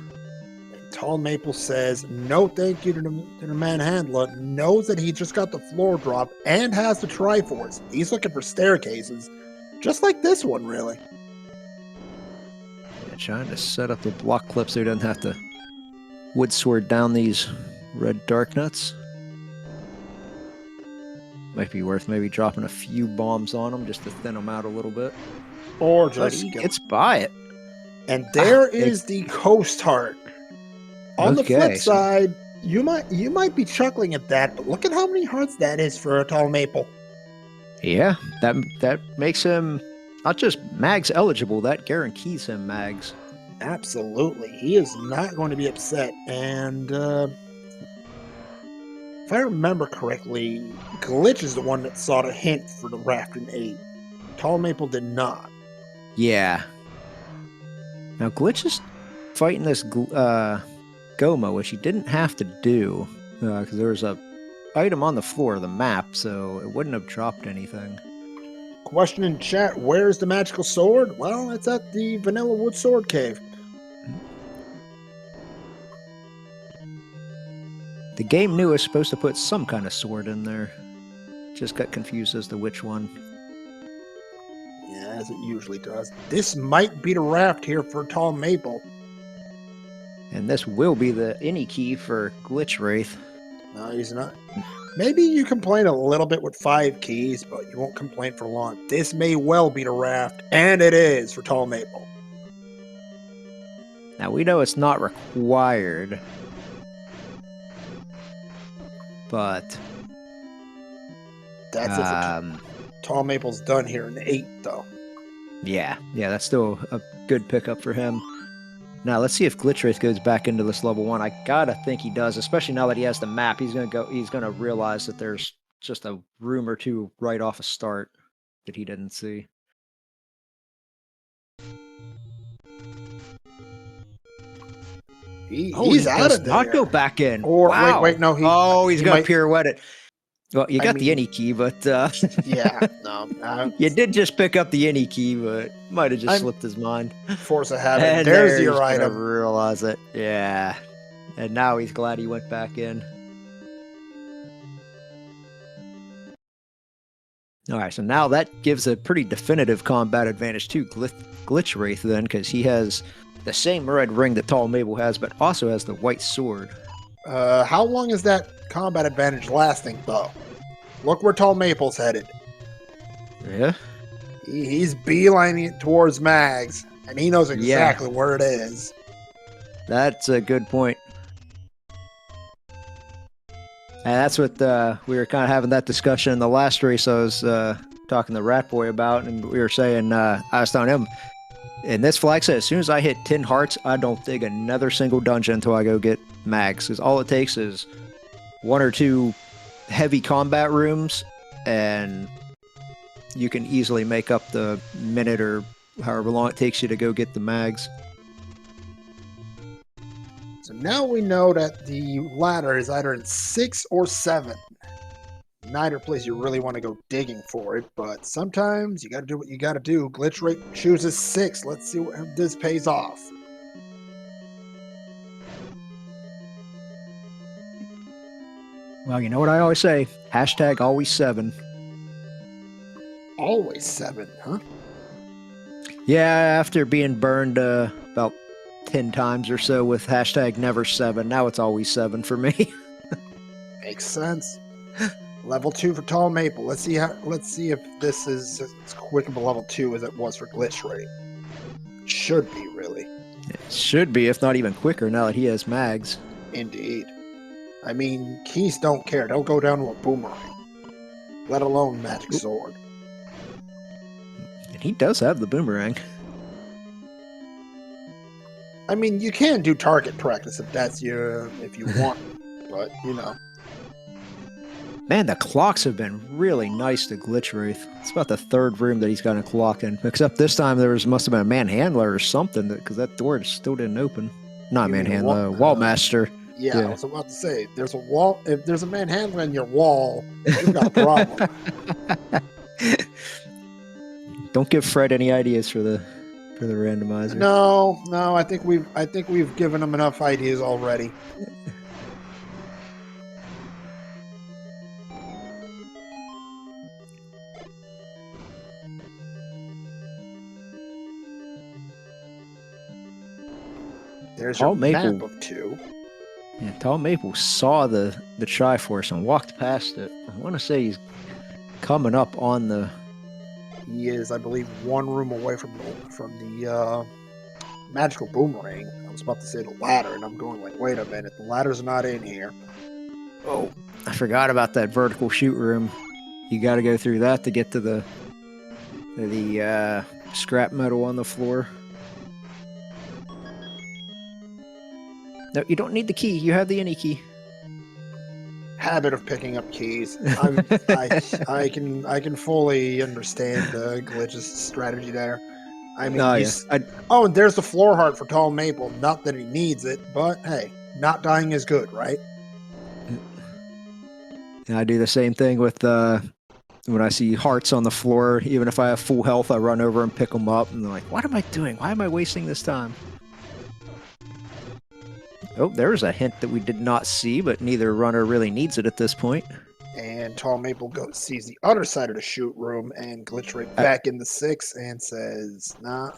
Tall Maple says no thank you to the manhandler, knows that he just got the floor drop and has the Triforce. He's looking for staircases, just like this one, really. Yeah, trying to set up the block clip so he doesn't have to wood sword down these red dark nuts. Might be worth maybe dropping a few bombs on them just to thin them out a little bit. Or But just he gets by it. And there is the Coast Heart. On the flip side, you might be chuckling at that, but look at how many hearts that is for a Tall Maple. Yeah, that makes him not just mags eligible, that guarantees him mags. Absolutely. He is not going to be upset. And if I remember correctly, Glitch is the one that sought a hint for the Raft in 8. Tall Maple did not. Yeah. Now Glitch is fighting this Goma, which he didn't have to do, because there was a item on the floor of the map, so it wouldn't have dropped anything. Question in chat, where's the magical sword? Well, it's at the Vanilla Wood Sword Cave. The game knew it was supposed to put some kind of sword in there. Just got confused as to which one. Yeah, as it usually does. This might be the raft here for Tall Maple. And this will be the any key for Glitchwraith. No, he's not. Maybe you complain a little bit with 5 keys, but you won't complain for long. This may well be the raft, and it is for Tall Maple. Now we know it's not required, but that's it for Tall Maple's done here in 8, though. Yeah, that's still a good pickup for him. Now let's see if Glitchwraith goes back into this level 1. I gotta think he does, especially now that he has the map. He's gonna realize that there's just a room or two right off a start that he didn't see. He's out of there. Not go back in. Or wow. wait, no. He's gonna pirouette it. Well, you got the any key, but yeah, no. You did just pick up the any key, but might have just slipped his mind. Force of habit. And there's your item. Realize it. Yeah, and now he's glad he went back in. All right, so now that gives a pretty definitive combat advantage to Glitchwraith then, because he has the same red ring that Tall Maple has, but also has the white sword. How long is that combat advantage lasting, though? Look where Tall Maple's headed. Yeah? He's beelining it towards Mags, and he knows exactly where it is. That's a good point. And that's what we were kind of having that discussion in the last race I was talking to Rat Boy about, and we were saying, I was telling him, in this flag set, as soon as I hit 10 hearts, I don't dig another single dungeon until I go get mags, because all it takes is 1 or 2 heavy combat rooms, and you can easily make up the minute or however long it takes you to go get the mags. So now we know that the ladder is either in 6 or 7. Neither place you really want to go digging for it, but sometimes you got to do what you got to do. Glitchwraith chooses 6. Let's see if this pays off. Well, you know what I always say? Hashtag always 7. Always 7, huh? Yeah, after being burned about 10 times or so with hashtag never 7, now it's always 7 for me. Makes sense. Level 2 for Tall Maple. Let's see if this is as quick of a level 2 as it was for Glitchwraith. Should be, really. It should be, if not even quicker, now that he has mags. Indeed. I mean, keys don't care. They'll go down to a boomerang. Let alone magic sword. And he does have the boomerang. I mean, you can do target practice if you want, but you know. Man, the clocks have been really nice to Glitchwraith. It's about the 3rd room that he's got a clock in. Except this time must have been a manhandler or something, because that door still didn't open. Not manhandler, Wallmaster. Yeah, I Yeah. was about to say, there's a wall. If there's a manhandling your wall, you've got a problem. Don't give Fred any ideas for the randomizer. No, no, I think we've given him enough ideas already. There's your Tall map Maple. of 2. Yeah, Tall Maple saw the Triforce and walked past it. I want to say he's coming up on the. He is, I believe, one room away from the magical boomerang. I was about to say the ladder, and I'm going like, wait a minute, the ladder's not in here. Oh, I forgot about that vertical shoot room. You got to go through that to get to the scrap metal on the floor. No, you don't need the key. You have the any key. Habit of picking up keys. I can fully understand Glitch's strategy there. I mean, Oh, yeah. oh, and there's the floor heart for Tall Maple. Not that he needs it, but hey, not dying is good, right? I do the same thing with when I see hearts on the floor. Even if I have full health, I run over and pick them up. And they're like, what am I doing? Why am I wasting this time? Oh, there's a hint that we did not see, but neither runner really needs it at this point. And Tall Maple sees the other side of the shoot room and Glitchwraith back in the 6 and says, nah,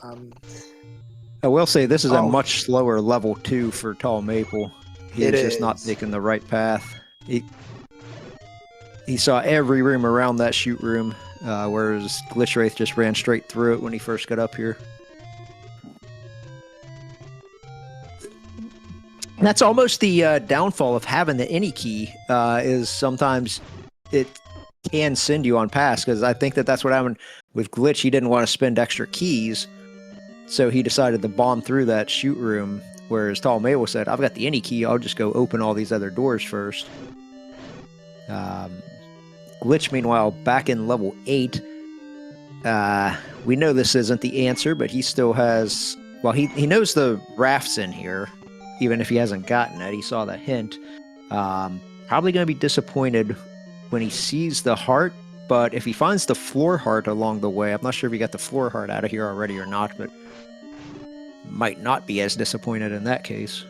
I will say this is a Oh. much slower level 2 for Tall Maple. It He's just not is. taking the right path. He saw every room around that shoot room, whereas Glitchwraith just ran straight through it when he first got up here. And that's almost the downfall of having the any key, is sometimes it can send you on pass, because I think that's what happened with Glitch. He didn't want to spend extra keys, so he decided to bomb through that shoot room, whereas Tall Maple said, I've got the any key, I'll just go open all these other doors first. Glitch, meanwhile, back in level 8, we know this isn't the answer, but he still has, well, he knows the raft's in here, even if he hasn't gotten it. He saw the hint. Probably going to be disappointed when he sees the heart, but if he finds the floor heart along the way, I'm not sure if he got the floor heart out of here already or not, but might not be as disappointed in that case.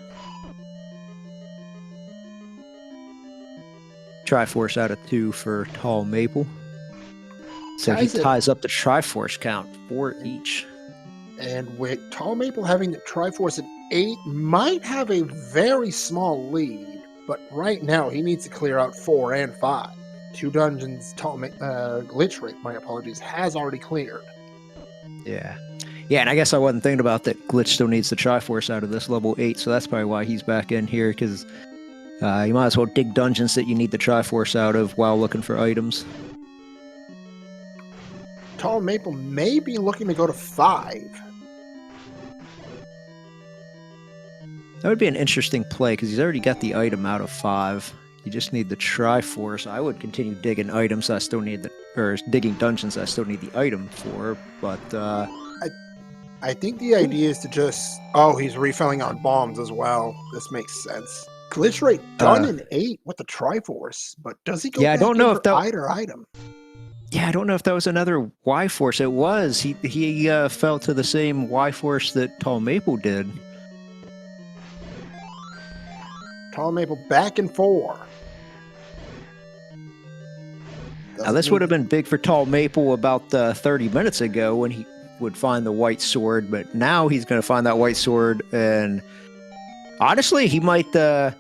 Triforce out of 2 for Tall Maple. So he ties up the Triforce count 4 each. And with Tall Maple having the Triforce at 8, might have a very small lead, but right now he needs to clear out 4 and 5. 2 dungeons Glitchwraith, my apologies, has already cleared. Yeah. Yeah, and I guess I wasn't thinking about that Glitch still needs the Triforce out of this level 8, so that's probably why he's back in here, because you might as well dig dungeons that you need the Triforce out of while looking for items. Tall Maple may be looking to go to 5. That would be an interesting play, because he's already got the item out of 5. You just need the Triforce. I would continue digging items I still need digging dungeons I still need the item for, but I think the idea is to just... Oh, he's refilling on bombs as well. This makes sense. Glitchwraith done in 8 with the Triforce, but does he go back for either item? Yeah, I don't know if that was another Y-Force. It was. He fell to the same Y-Force that Tall Maple did. Tall Maple back in 4. Now, this would have been big for Tall Maple about 30 minutes ago when he would find the white sword, but now he's going to find that white sword, and honestly, he might... that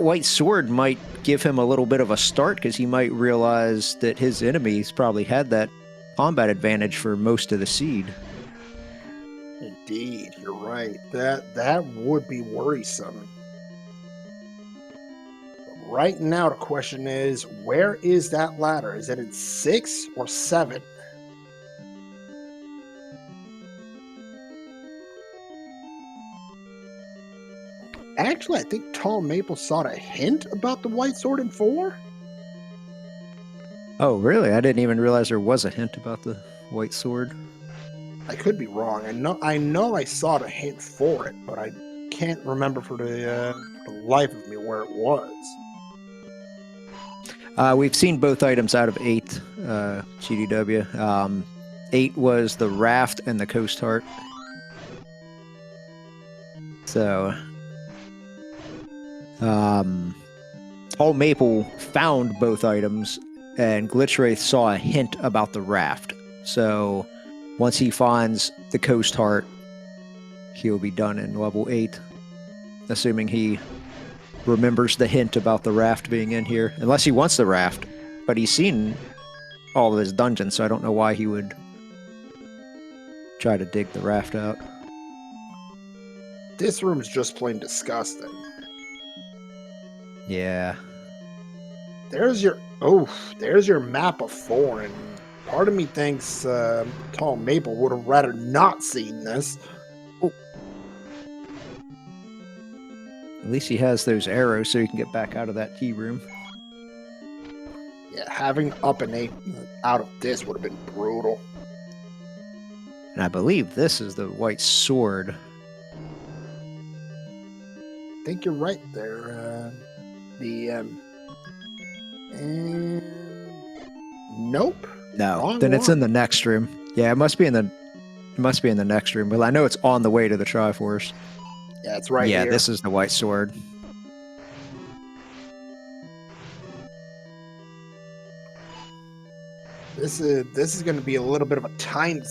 white sword might give him a little bit of a start, because he might realize that his enemies probably had that combat advantage for most of the seed. Indeed, you're right. That would be worrisome. But right now, the question is, where is that ladder? Is it in 6 or 7? Actually, I think Tall Maple saw a hint about the white sword in 4. Oh, really? I didn't even realize there was a hint about the white sword. I could be wrong. I know I saw the hint for it, but I can't remember for the life of me where it was. We've seen both items out of 8, GDW. 8 was the raft and the coast heart. So, tallmaple found both items, and Glitchwraith saw a hint about the raft. So, once he finds the coast heart, he'll be done in level 8, assuming he remembers the hint about the raft being in here. Unless he wants the raft, but he's seen all of his dungeons, so I don't know why he would try to dig the raft out. This room is just plain disgusting. Yeah. There's your map of 4, and part of me thinks tallmaple would have rather not seen this. Oh. At least he has those arrows so he can get back out of that key room. Yeah, having up and 8 out of this would have been brutal. And I believe this is the white sword. I think you're right there. Nope. No, Wrong then it's one. in the next room. Yeah, it must be in the next room. But I know it's on the way to the Triforce. Yeah, it's right here. here. This is the white sword. This is going to be a little bit of a time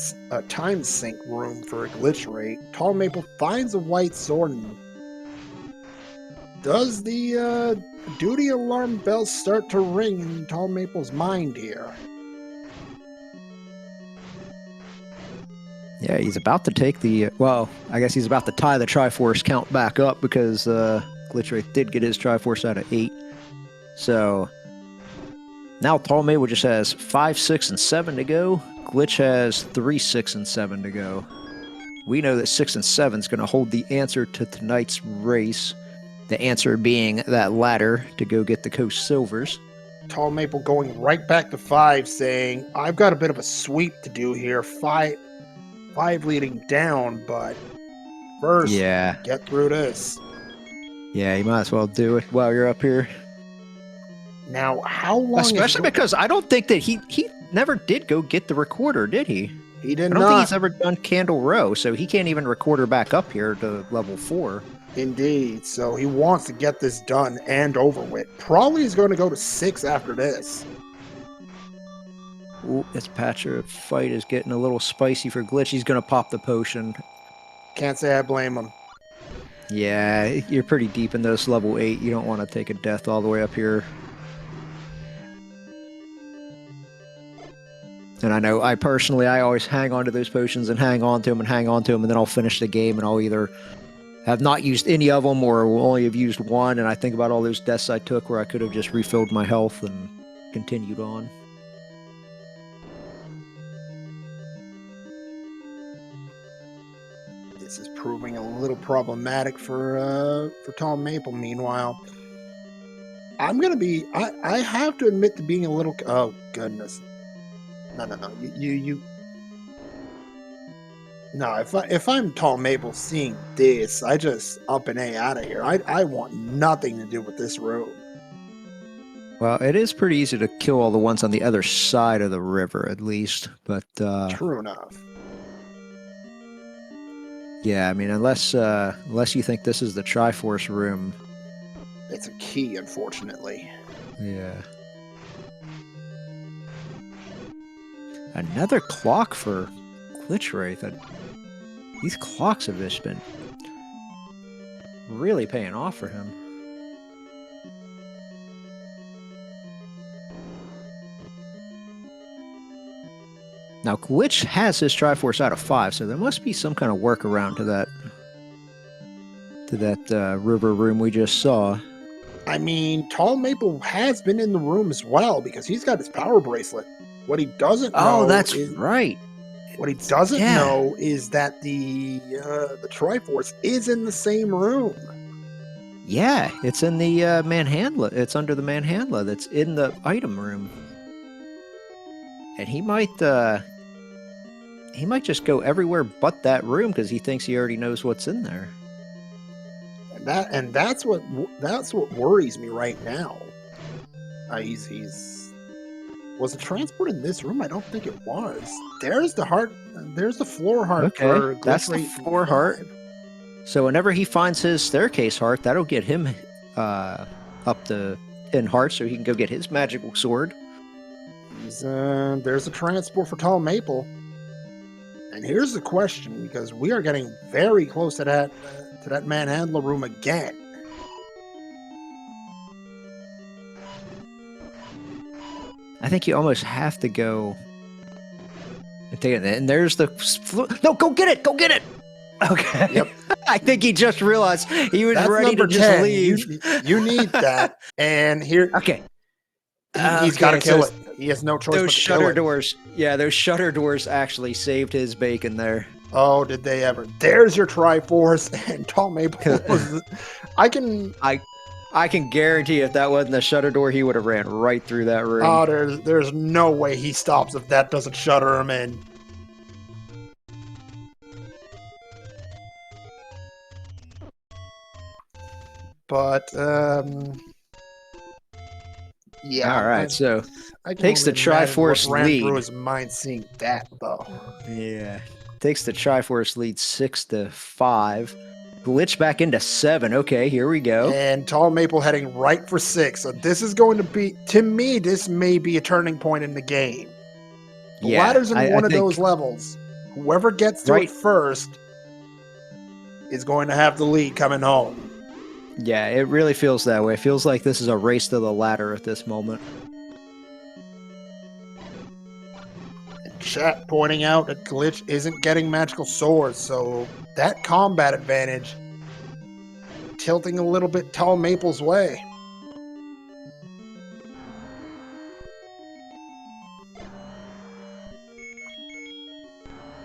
sink room for a Glitchwraith. Tallmaple finds a white sword and does the duty alarm bells start to ring in Tallmaple's mind here? Yeah, he's about to take the... well, I guess he's about to tie the Triforce count back up because Glitchwraith did get his Triforce out of 8. So now tallmaple just has 5, 6, and 7 to go. Glitch has 3, 6, and 7 to go. We know that 6 and 7 is going to hold the answer to tonight's race. The answer being that ladder to go get the Coast Silvers. Tallmaple going right back to 5, saying, I've got a bit of a sweep to do here. 5 leading down, but first, get through this. Yeah, you might as well do it while you're up here. Now, how long Especially because I don't think that he never did go get the recorder, did he? He did not. I don't think he's ever done Candle Row, so he can't even record her back up here to level 4. Indeed. So he wants to get this done and over with. Probably is going to go to 6 after this. Ooh, this Patcher fight is getting a little spicy for Glitch. He's going to pop the potion. Can't say I blame him. Yeah, you're pretty deep in this level 8. You don't want to take a death all the way up here. And I know, I always hang on to those potions and hang on to them, and then I'll finish the game, and I'll either have not used any of them or will only have used one, and I think about all those deaths I took where I could have just refilled my health and continued on. This is proving a little problematic for tallmaple. Meanwhile, I'm gonna be. I have to admit to being a little. Oh goodness. No. You. No, if I'm tallmaple seeing this, I just up and A out of here. I want nothing to do with this road. Well, it is pretty easy to kill all the ones on the other side of the river, at least. But true enough. Yeah, I mean, unless you think this is the Triforce room. It's a key, unfortunately. Yeah. Another clock for Glitchwraith. These clocks have just been really paying off for him. Now, Glitch has his Triforce out of 5, so there must be some kind of workaround to that river room we just saw. I mean, tallmaple has been in the room as well because he's got his power bracelet. What he doesn't know. Oh, that's right. What he doesn't know is that the Triforce is in the same room. Yeah, it's in the Manhandla. It's under the Manhandla. That's in the item room. And he might just go everywhere but that room because he thinks he already knows what's in there. That's what worries me right now. Was the transport in this room? I don't think it was. There's the heart. There's the floor heart for Okay, that's the Glitchwraith floor heart. 5. So whenever he finds his staircase heart, that'll get him up to 10 hearts, so he can go get his magical sword. There's a transport for Tall Maple. And here's the question, because we are getting very close to that manhandler room again. I think you almost have to go and take it. And there's the... No, go get it! Go get it! Okay. Yep. I think he just realized he was That's ready to number just 10. leave. You need that. And here... Okay. He's got to kill it. He has no choice but to Those kill shutter it. doors. Yeah, those shutter doors actually saved his bacon there. Oh, did they ever? There's your Triforce and Tall Maple. I can guarantee if that wasn't the shutter door, he would have ran right through that room. Oh, there's no way he stops if that doesn't shutter him in. But yeah. All right, so I can takes the only imagine Triforce what ran lead. through his mind seeing that, though. Yeah, takes the Triforce lead 6-5. Glitch back into 7. Okay, here we go. And Tall Maple heading right for 6. So this is going to be, to me, this may be a turning point in the game. The ladder's in one of those levels. Whoever gets to it first is going to have the lead coming home. Yeah, it really feels that way. It feels like this is a race to the ladder at this moment. And chat pointing out that Glitch isn't getting magical swords, so that combat advantage tilting a little bit Tall Maple's way.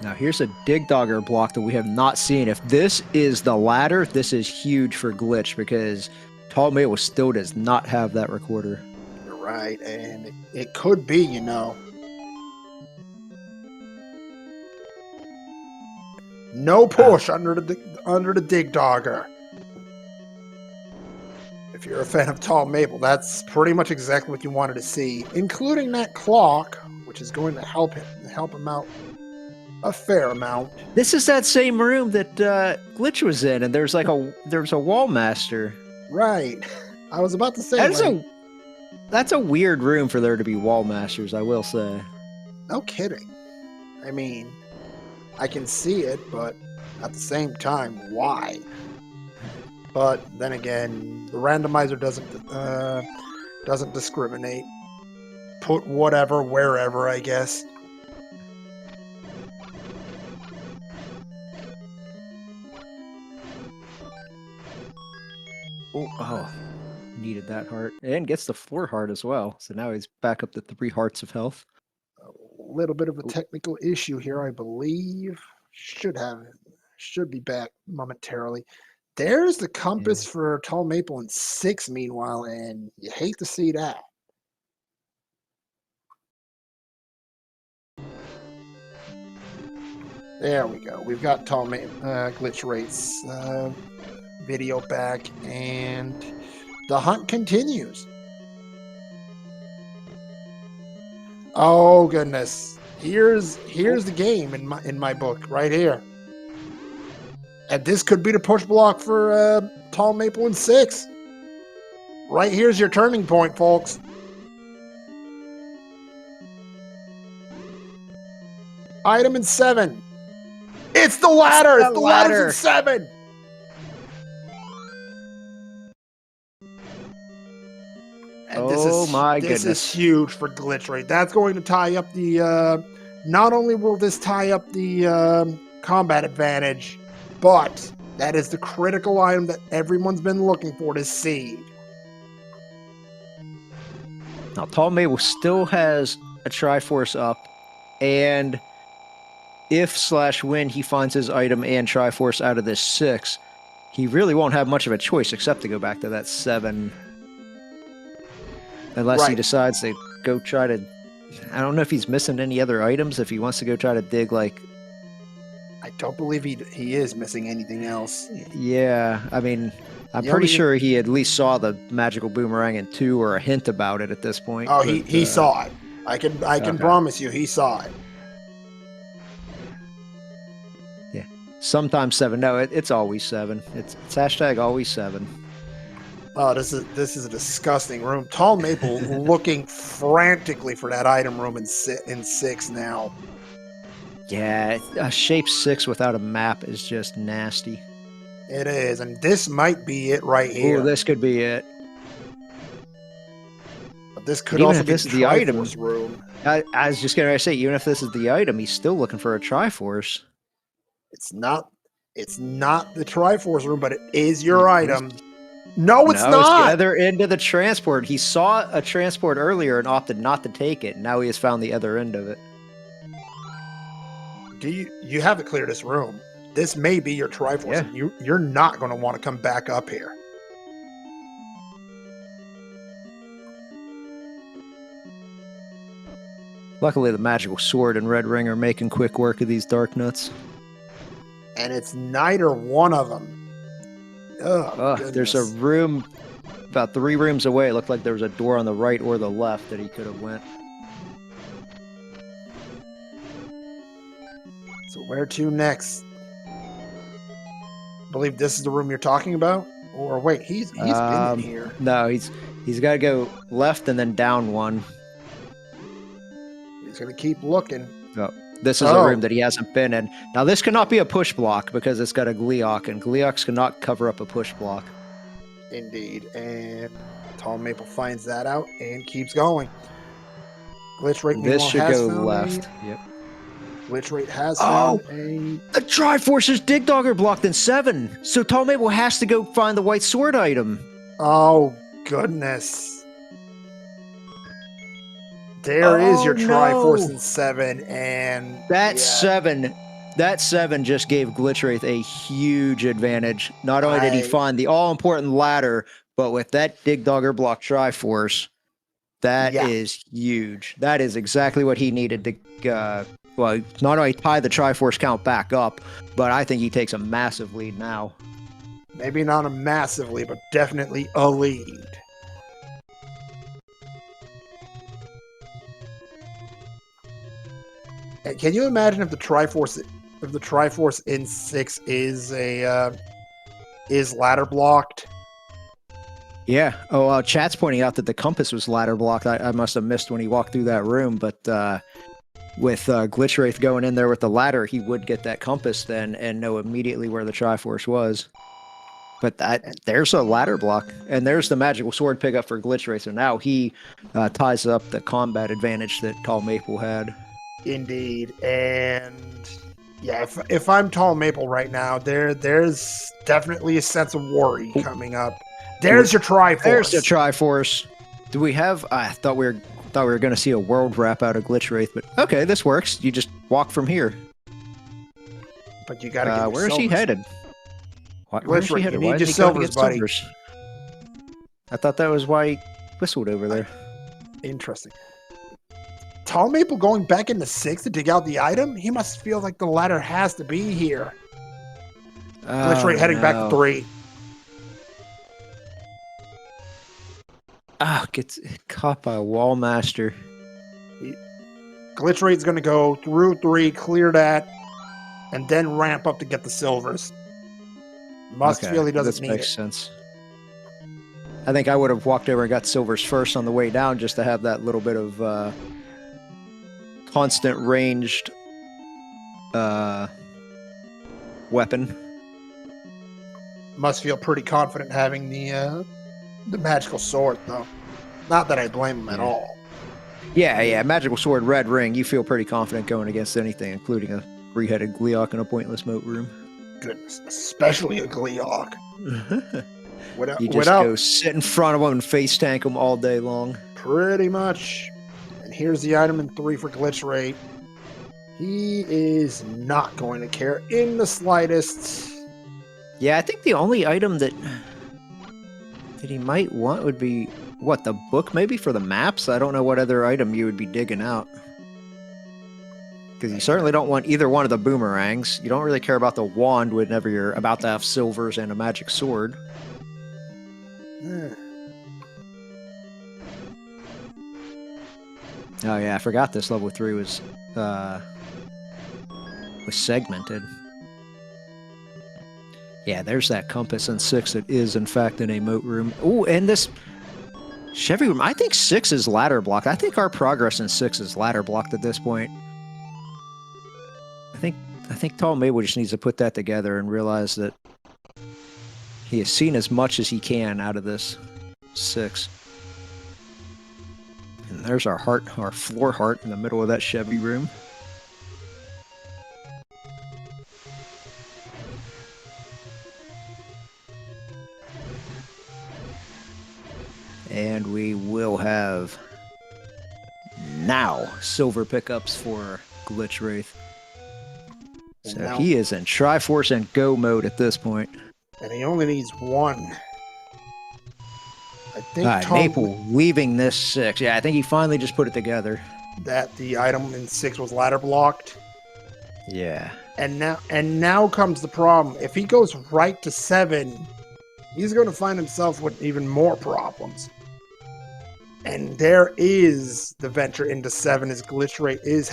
Now here's a Dig Dogger block that we have not seen. If this is the ladder, this is huge for Glitch because Tall Maple still does not have that recorder. You're right, and it could be, you know. No push under the Dig Dogger. If you're a fan of Tall Maple, that's pretty much exactly what you wanted to see, including that clock, which is going to help him out a fair amount. This is that same room that Glitch was in, and there's a wall master. Right. I was about to say that's a weird room for there to be wall masters, I will say. No kidding. I mean, I can see it, but at the same time, why? But then again, the randomizer doesn't discriminate. Put whatever wherever, I guess. Oh, needed that heart. And gets the 4 heart as well. So now he's back up to 3 hearts of health. A little bit of a technical issue here, I believe. Should be back momentarily. There's the compass for Tall Maple in 6, meanwhile, and you hate to see that. There we go. We've got Tall Maple, Glitchwraith's video back, and the hunt continues. Oh goodness! Here's the game in my book right here, and this could be the push block for Tall Maple in 6. Right here's your turning point, folks. Item in 7. It's the ladder. It's the ladder's in 7. And this is huge for Glitchwraith. That's going to tie up the. Not only will this tie up the combat advantage, but that is the critical item that everyone's been looking for to see. Now, Tall Maple still has a Triforce up, and if/when he finds his item and Triforce out of this 6, he really won't have much of a choice except to go back to that 7. Unless he decides to go try to... I don't know if he's missing any other items, if he wants to go try to dig, like, I don't believe he is missing anything else. Yeah, I mean, I'm The pretty only- sure he at least saw the magical boomerang in 2 or a hint about it at this point. Oh, but, he saw it. I can okay. promise you he saw it. Yeah, sometimes 7. No, it's always 7. It's hashtag always 7. Oh, this is a disgusting room. Tall Maple looking frantically for that item room in 6 now. Yeah, shape 6 without a map is just nasty. It is, and this might be it right here. Oh, this could be it. But this could Even also if be this the is the item- Triforce room. I was just gonna say, even if this is the item, he's still looking for a Triforce. It's not the Triforce room, but it is your item. No, it's no, not. It's the other end of the transport. He saw a transport earlier and opted not to take it. Now he has found the other end of it. You haven't cleared this room. This may be your Triforce. Yeah. And you're not going to want to come back up here. Luckily, the magical sword and red ring are making quick work of these dark nuts. And it's neither one of them. Oh, there's a room about 3 rooms away. It looked like there was a door on the right or the left that he could have went. So where to next? I believe this is the room you're talking about. Or wait, he's been in here. No, he's got to go left and then down 1. He's going to keep looking. Oh, this is a room that he hasn't been in. Now, this cannot be a push block because it's got a Gleeok, and Gleeoks cannot cover up a push block. Indeed. And Tall Maple finds that out and keeps going. Glitchwraith This should go found left. Yep. Glitchwraith has found a... The Triforce's Dig Dogger blocked in 7, so Tall Maple has to go find the white sword item. Oh, goodness. There is your Triforce in 7, and... That 7 just gave Glitchwraith a huge advantage. Not only did he find the all-important ladder, but with that Dig Dogger block Triforce, that is huge. That is exactly what he needed to... well, not only tie the Triforce count back up, but I think he takes a massive lead now. Maybe not a massive lead, but definitely a lead. Can you imagine if the Triforce in 6 is ladder blocked? Yeah. Oh, chat's pointing out that the compass was ladder blocked. I must have missed when he walked through that room, but with Glitchwraith going in there with the ladder, he would get that compass then and know immediately where the Triforce was. But there's a ladder block, and there's the magical sword pickup for Glitchwraith. So now he ties up the combat advantage that Tall Maple had. Indeed, and yeah, if I'm Tall Maple right now, there's definitely a sense of worry coming up. There's your Triforce. There's the Triforce. Do we have? I thought we were going to see a world wrap out of Glitchwraith, but okay, this works. You just walk from here. But you got to get where is he headed? Where is he headed? You need your silvers, buddy. Silvers? I thought that was why he whistled over there. Interesting. Tall Maple going back into 6 to dig out the item? He must feel like the ladder has to be here. Glitchwraith heading back to 3. Gets caught by a wall master. Glitchwraith's going to go through 3, clear that, and then ramp up to get the silvers. Must feel he doesn't need it. Makes sense. I think I would have walked over and got silvers first on the way down just to have that little bit of constant ranged weapon. Must feel pretty confident having the magical sword, though. Not that I blame him at all. Yeah, magical sword, red ring. You feel pretty confident going against anything, including a 3-headed Gleeok in a pointless moat room. Goodness, especially a Gleeok. You just go sit in front of him and face tank him all day long. Pretty much. And here's the item in 3 for Glitchwraith. He is not going to care in the slightest. Yeah, I think the only item that he might want would be, the book maybe for the maps? I don't know what other item you would be digging out. Because you certainly don't want either one of the boomerangs. You don't really care about the wand whenever you're about to have silvers and a magic sword. Oh yeah, I forgot this level 3 was segmented. Yeah, there's that compass in 6 that is in fact an emote room. Oh, and this Chevy room. I think 6 is ladder blocked. I think our progress in 6 is ladder blocked at this point. I think Tall Mabel just needs to put that together and realize that he has seen as much as he can out of this 6. And there's our heart, our floor heart in the middle of that Chevy room. And we will have now silver pickups for Glitchwraith. So now, he is in Triforce and Go mode at this point. And he only needs 1. I think Maple leaving this 6. Yeah, I think he finally just put it together. That the item in 6 was ladder blocked. Yeah. And now comes the problem. If he goes right to 7, he's going to find himself with even more problems. And there is the venture into 7 as Glitchwraith is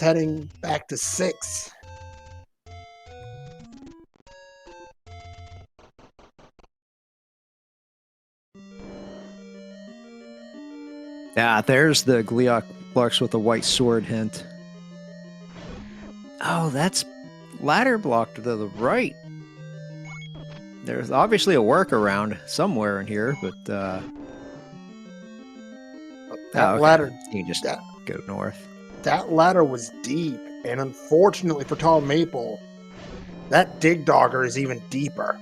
heading back to 6. Yeah, there's the Gleeok with the white sword hint. Oh, that's ladder blocked to the right. There's obviously a workaround somewhere in here, but that ladder, you can just go north. That ladder was deep, and unfortunately for Tall Maple, that Dig Dogger is even deeper.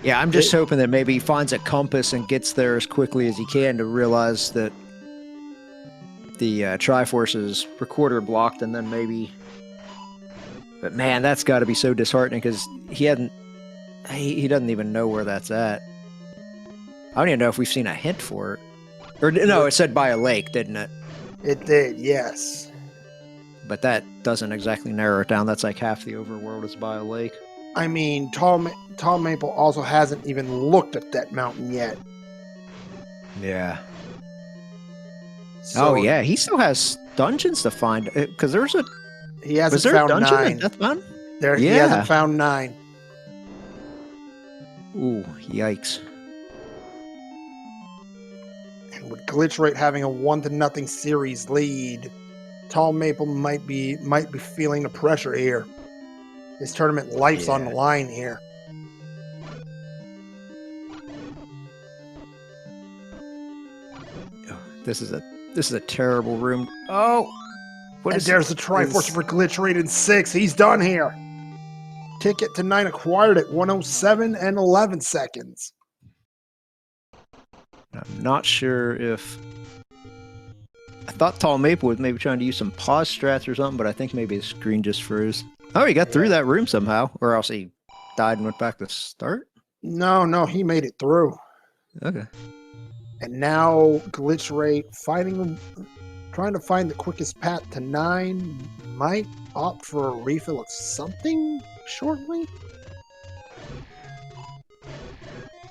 Yeah, I'm just hoping that maybe he finds a compass and gets there as quickly as he can to realize that the Triforce's recorder blocked, and then maybe... But man, that's got to be so disheartening because he doesn't even know where that's at. I don't even know if we've seen a hint for it. Or no, it said by a lake, didn't it? It did, yes. But that doesn't exactly narrow it down. That's like half the overworld is by a lake. I mean, Tall Maple also hasn't even looked at that mountain yet. Yeah. So, oh yeah, he still has dungeons to find because there's a. He hasn't was there found a dungeon 9. in Death Mountain? Yeah. He hasn't found 9. Ooh, yikes! And with Glitchwraith having a 1-0 series lead, Tall Maple might be feeling the pressure here. His tournament life's on the line here. Oh, this is a terrible room. Oh, there's the Triforce for Glitchwraith in 6. He's done here. Ticket to 9 acquired at 107 and 11 seconds. I'm not sure if... I thought Tall Maple was maybe trying to use some pause strats or something, but I think maybe his screen just froze. Oh, he got through that room somehow, or else he died and went back to start? No, he made it through. Okay. And now Glitchwraith trying to find the quickest path to 9, might opt for a refill of something shortly.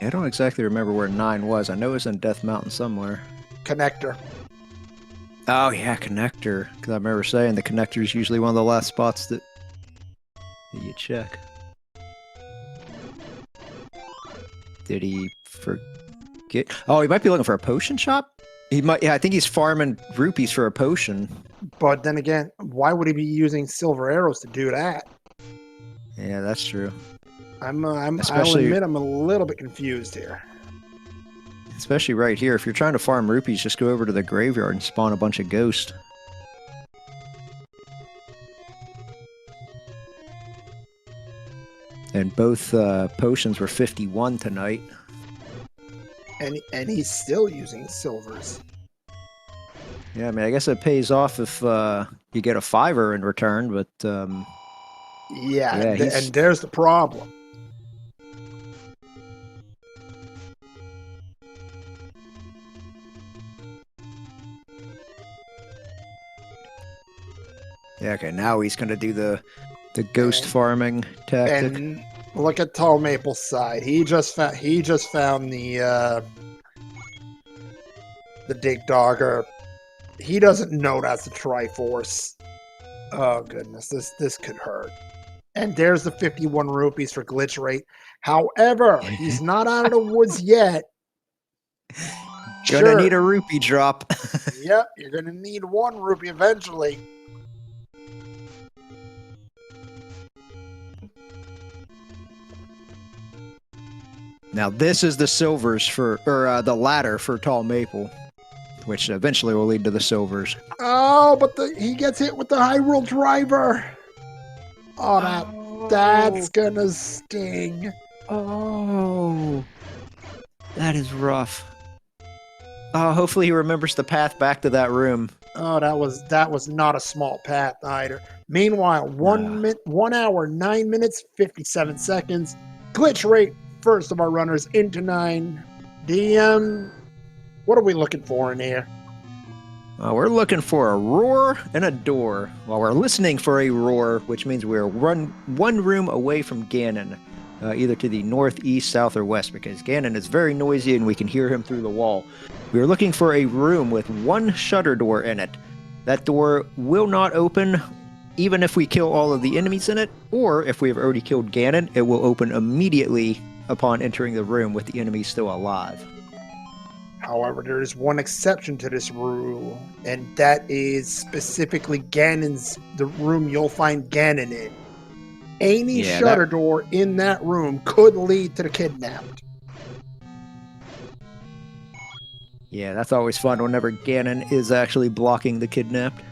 I don't exactly remember where 9 was. I know it was in Death Mountain somewhere. Connector. Oh yeah, connector. Because I remember saying the connector is usually one of the last spots that you check. Did he forget? Oh, he might be looking for a potion shop? He might. Yeah, I think he's farming rupees for a potion. But then again, why would he be using silver arrows to do that? Yeah, that's true. I'll admit I'm a little bit confused here. Especially right here. If you're trying to farm rupees, just go over to the graveyard and spawn a bunch of ghosts. And both potions were 51 tonight. And he's still using silvers. Yeah, I mean, I guess it pays off if you get a 5 in return, but... and there's the problem. Yeah, okay, now he's gonna do the ghost farming tactic. And look at Tall Maple's side. He just found the dig dogger. He doesn't know that's a Triforce. Oh goodness, this could hurt. And there's the 51 rupees for Glitchwraith. However, he's not out of the woods yet. Gonna need a rupee drop. Yep, you're gonna need 1 rupee eventually. Now this is the silvers for, or the ladder for Tall Maple, which eventually will lead to the silvers. Oh, but he gets hit with the Hyrule driver. Oh, that's gonna sting. Oh, that is rough. Oh, hopefully he remembers the path back to that room. Oh, that was not a small path either. Meanwhile, 1 hour, 9 minutes, 57 seconds. Glitchwraith, first of our runners, into 9. DM, what are we looking for in here? We're looking for a roar and a door. Well, we're listening for a roar, which means we're one room away from Ganon, either to the north, east, south, or west, because Ganon is very noisy and we can hear him through the wall. We're looking for a room with 1 shutter door in it. That door will not open even if we kill all of the enemies in it, or if we have already killed Ganon, it will open immediately upon entering the room with the enemies still alive. However, there is one exception to this rule, and that is specifically the room you'll find Ganon in. Any shutter door in that room could lead to the kidnapped. Yeah, that's always fun whenever Ganon is actually blocking the kidnapped.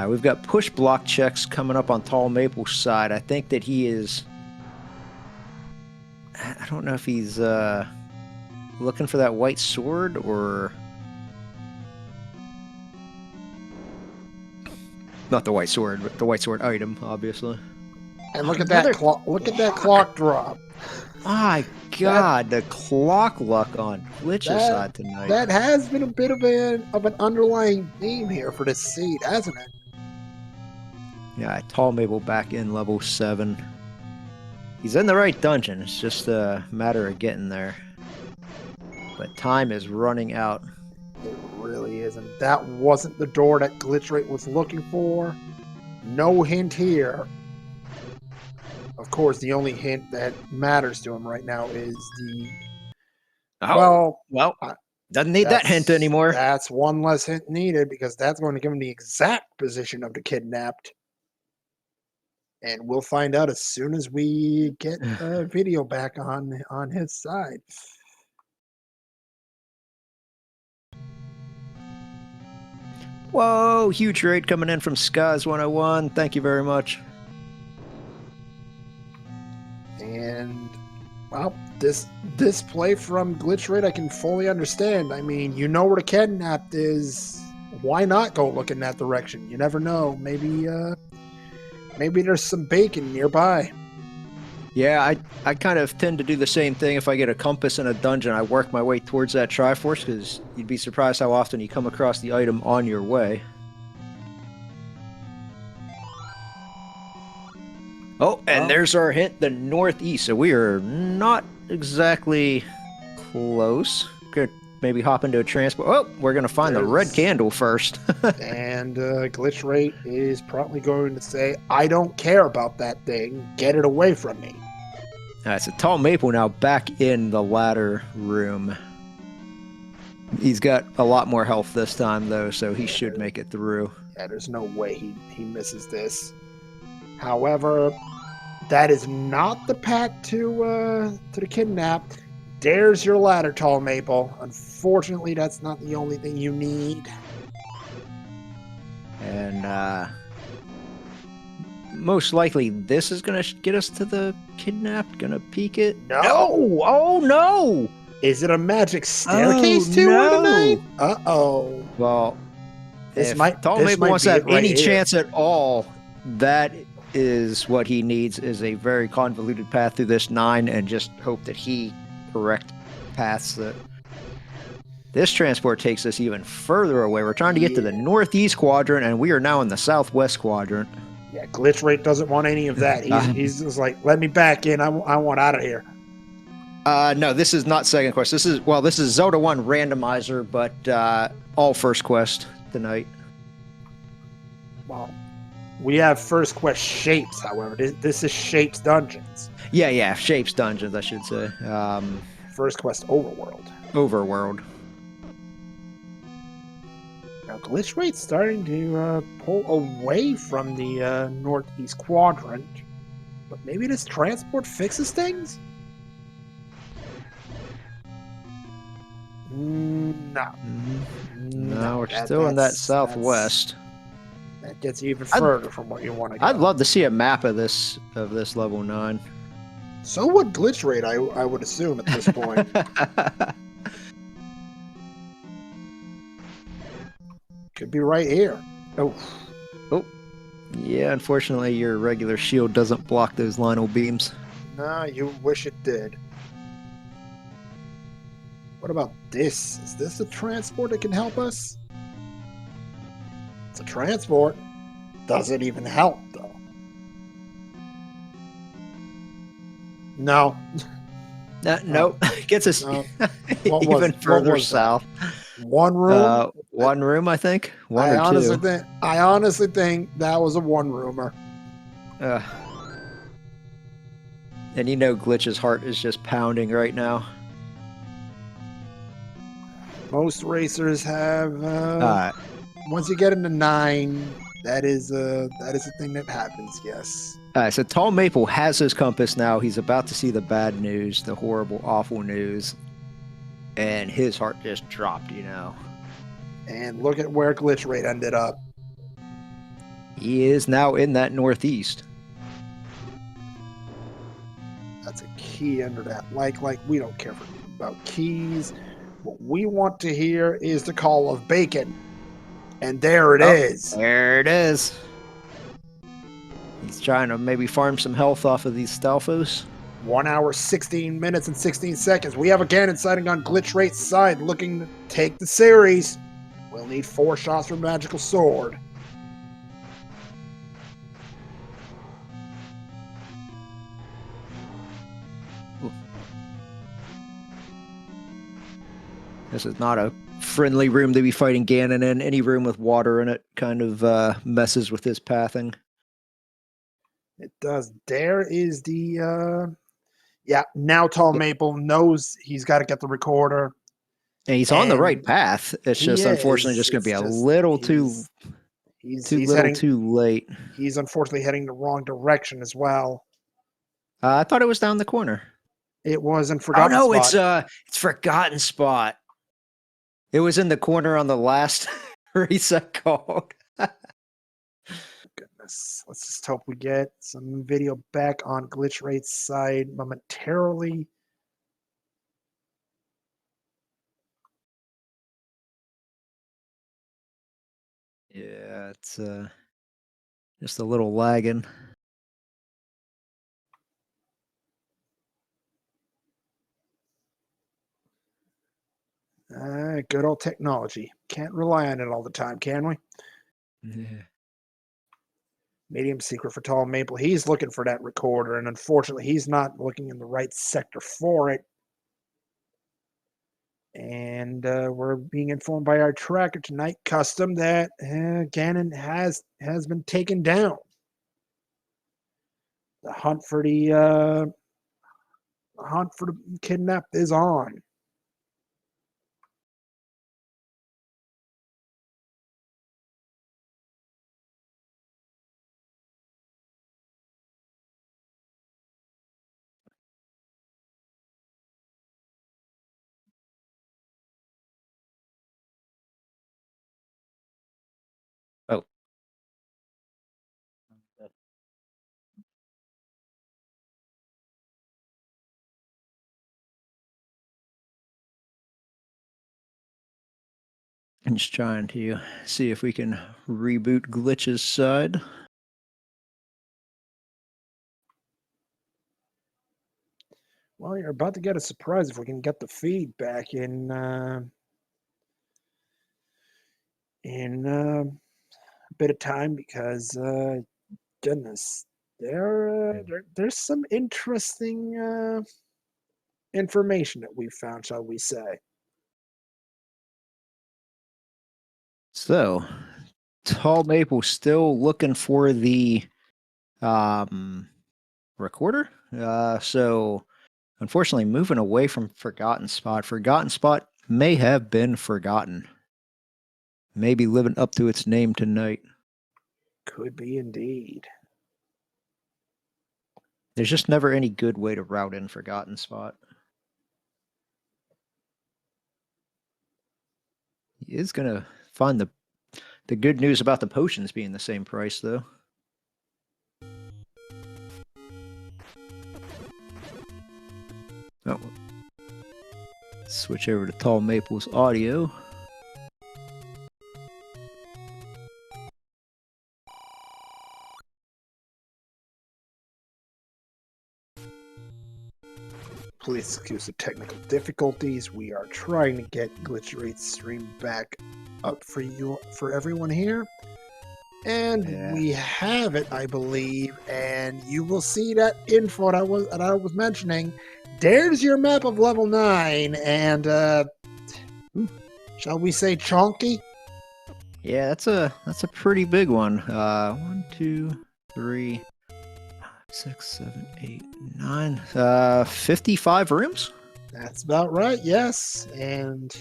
We've got push block checks coming up on Tall Maple's side. I think that he is... I don't know if he's looking for that white sword or... Not the white sword, but the white sword item, obviously. And look at that clock drop. My God, the clock luck on Glitch's side tonight. That has been a bit of an underlying theme here for this seed, hasn't it? Yeah, Tall Maple back in level 7. He's in the right dungeon. It's just a matter of getting there. But time is running out. It really isn't. That wasn't the door that Glitchwraith was looking for. No hint here. Of course, the only hint that matters to him right now is the... Well, doesn't need that hint anymore. That's one less hint needed, because that's going to give him the exact position of the kidnapped. And we'll find out as soon as we get a video back on his side. Whoa, huge raid coming in from Skies 101. Thank you very much. And, well, this play from Glitchwraith I can fully understand. I mean, you know where the kidnapped is. Why not go look in that direction? You never know. Maybe there's some bacon nearby. Yeah, I kind of tend to do the same thing. If I get a compass in a dungeon, I work my way towards that Triforce, because you'd be surprised how often you come across the item on your way. Oh, and there's our hint, the northeast. So we are not exactly close. Could maybe hop into a transport. Oh, we're going to find the red candle first. And Glitchwraith is probably going to say, I don't care about that thing. Get it away from me. All right, so Tall Maple now back in the ladder room. He's got a lot more health this time, though, so he should make it through. Yeah, there's no way he misses this. However, that is not the path to the kidnapped. There's your ladder, Tall Maple. Unfortunately, that's not the only thing you need. And most likely this is going to get us to the kidnapped. Going to peek it. No! Oh, no! Is it a magic staircase to her tonight? Uh-oh. Well, This if Tall Maple wants to have any here. chance at all, that is what he needs, is a very convoluted path through this 9, and just hope that he correct paths This transport takes us even further away. We're trying to get to the northeast quadrant, and we are now in the southwest quadrant. Yeah, Glitchwraith doesn't want any of that. He's just like, let me back in. I want out of here. No, this is not second quest. This is Z1R Randomizer, but all first quest tonight. Well, we have first quest Shapes, however. This is Shapes Dungeons. Yeah, Shapes Dungeons, I should say. First quest Overworld. Overworld. Now, Glitchwraith's starting to pull away from the northeast quadrant. But maybe this transport fixes things? No. No, we're still in that southwest. That gets even further from what you want to go. I'd love to see a map of this level 9. So would Glitchwraith, I would assume, at this point. Could be right here. Oh. Yeah, unfortunately, your regular shield doesn't block those Lionel beams. Nah, you wish it did. What about this? Is this a transport that can help us? It's a transport. Does it even help, though? No. Nope. Gets us even further south. One room? One room, I think. I honestly think that was a one-roomer. And you know Glitch's heart is just pounding right now. Most racers have... once you get into 9, that is a thing that happens, yes. So tallmaple has his compass now. He's about to see the bad news, the horrible, awful news. And his heart just dropped, you know. And look at where Glitchwraith ended up. He is now in that northeast. That's a key under that. Like we don't care about keys. What we want to hear is the call of bacon. And there it is. There it is. He's trying to maybe farm some health off of these Stalfos. 1 hour, 16 minutes, and 16 seconds. We have a cannon sighting on Glitchwraith's side, looking to take the series. We'll need 4 shots from Magical Sword. Ooh. This is not a friendly room to be fighting Ganon in. Any room with water in it kind of messes with his pathing. It does. There is the... Yeah, now tallmaple knows he's got to get the recorder. And he's on the right path. It's just unfortunately just going to be a little too late. He's unfortunately heading the wrong direction as well. I thought it was down the corner. It was in Forgotten Spot. It's Forgotten Spot. It was in the corner on the last reset called. Goodness. Let's just hope we get some video back on Glitchwraith's side momentarily. Yeah, it's just a little lagging. Good old technology. Can't rely on it all the time, can we? Yeah. Medium secret for tallmaple. He's looking for that recorder, and unfortunately, he's not looking in the right sector for it. And we're being informed by our tracker tonight, Custom, that Ganon has been taken down. The hunt for the kidnapped is on. Oh. I'm just trying to see if we can reboot Glitch's side. Well, you're about to get a surprise if we can get the feed back in in a bit of time because, goodness, there's some interesting information that we found, shall we say. So, Tall Maple still looking for the recorder. So, unfortunately, moving away from Forgotten Spot. Forgotten Spot may have been forgotten. Maybe living up to its name tonight. Could be indeed. There's just never any good way to route in Forgotten Spot. He is going to find the good news about the potions being the same price, though. Oh. Switch over to Tall Maple's audio. Please excuse the technical difficulties. We are trying to get Glitchwraith's stream back up for everyone here. And we have it, I believe, and you will see that info that I was mentioning. There's your map of level 9, and shall we say chonky? Yeah, that's a pretty big one. 1, 2, 3, 6, 7, 8, 9. 55 rooms? That's about right, yes. And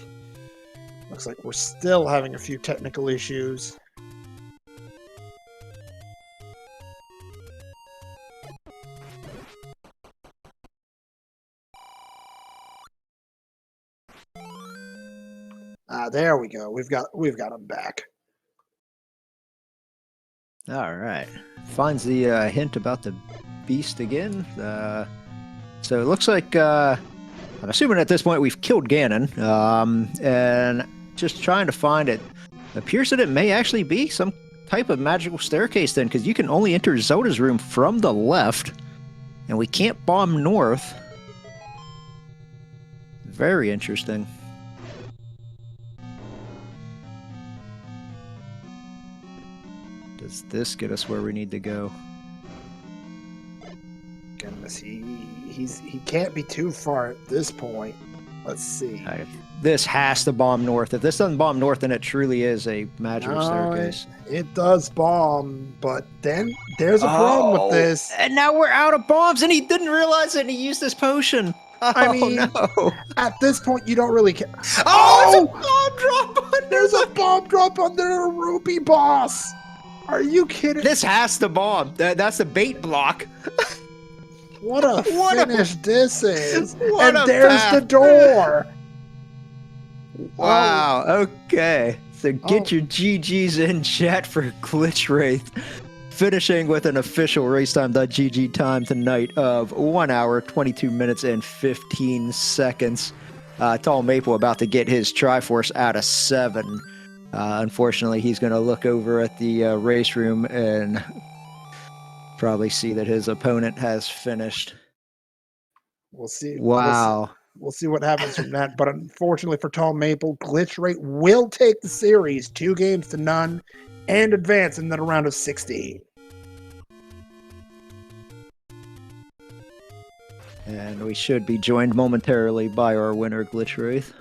looks like we're still having a few technical issues. There we go. We've got him back. All right. Finds the hint about the beast again. So it looks like I'm assuming at this point we've killed Ganon, and just trying to find it. Appears that it may actually be some type of magical staircase then, because you can only enter Zelda's room from the left, and we can't bomb north. Very interesting. Does this get us where we need to go? Goodness, he can't be too far at this point. Let's see. Right, this has to bomb north. If this doesn't bomb north, then it truly is a magical staircase. It does bomb, but then there's a problem with this. And now we're out of bombs, and he didn't realize it, and he used this potion. I mean, no. At this point, you don't really care. Oh, there's a bomb drop! There's a bomb drop on the rupee boss! Are you kidding? This has to bomb. That's the bait block. What a finish this is. What and there's path. the door. Wow, okay. So get your GGs in chat for Glitchwraith. Finishing with an official racetime.gg time tonight of 1 hour, 22 minutes, and 15 seconds. Tall Maple about to get his Triforce out of 7. Unfortunately, he's going to look over at the race room and probably see that his opponent has finished. We'll see. Wow. We'll see what happens from that. But unfortunately for Tall Maple, Glitchwraith will take the series 2-0 and advance in the round of 16. And we should be joined momentarily by our winner, Glitchwraith.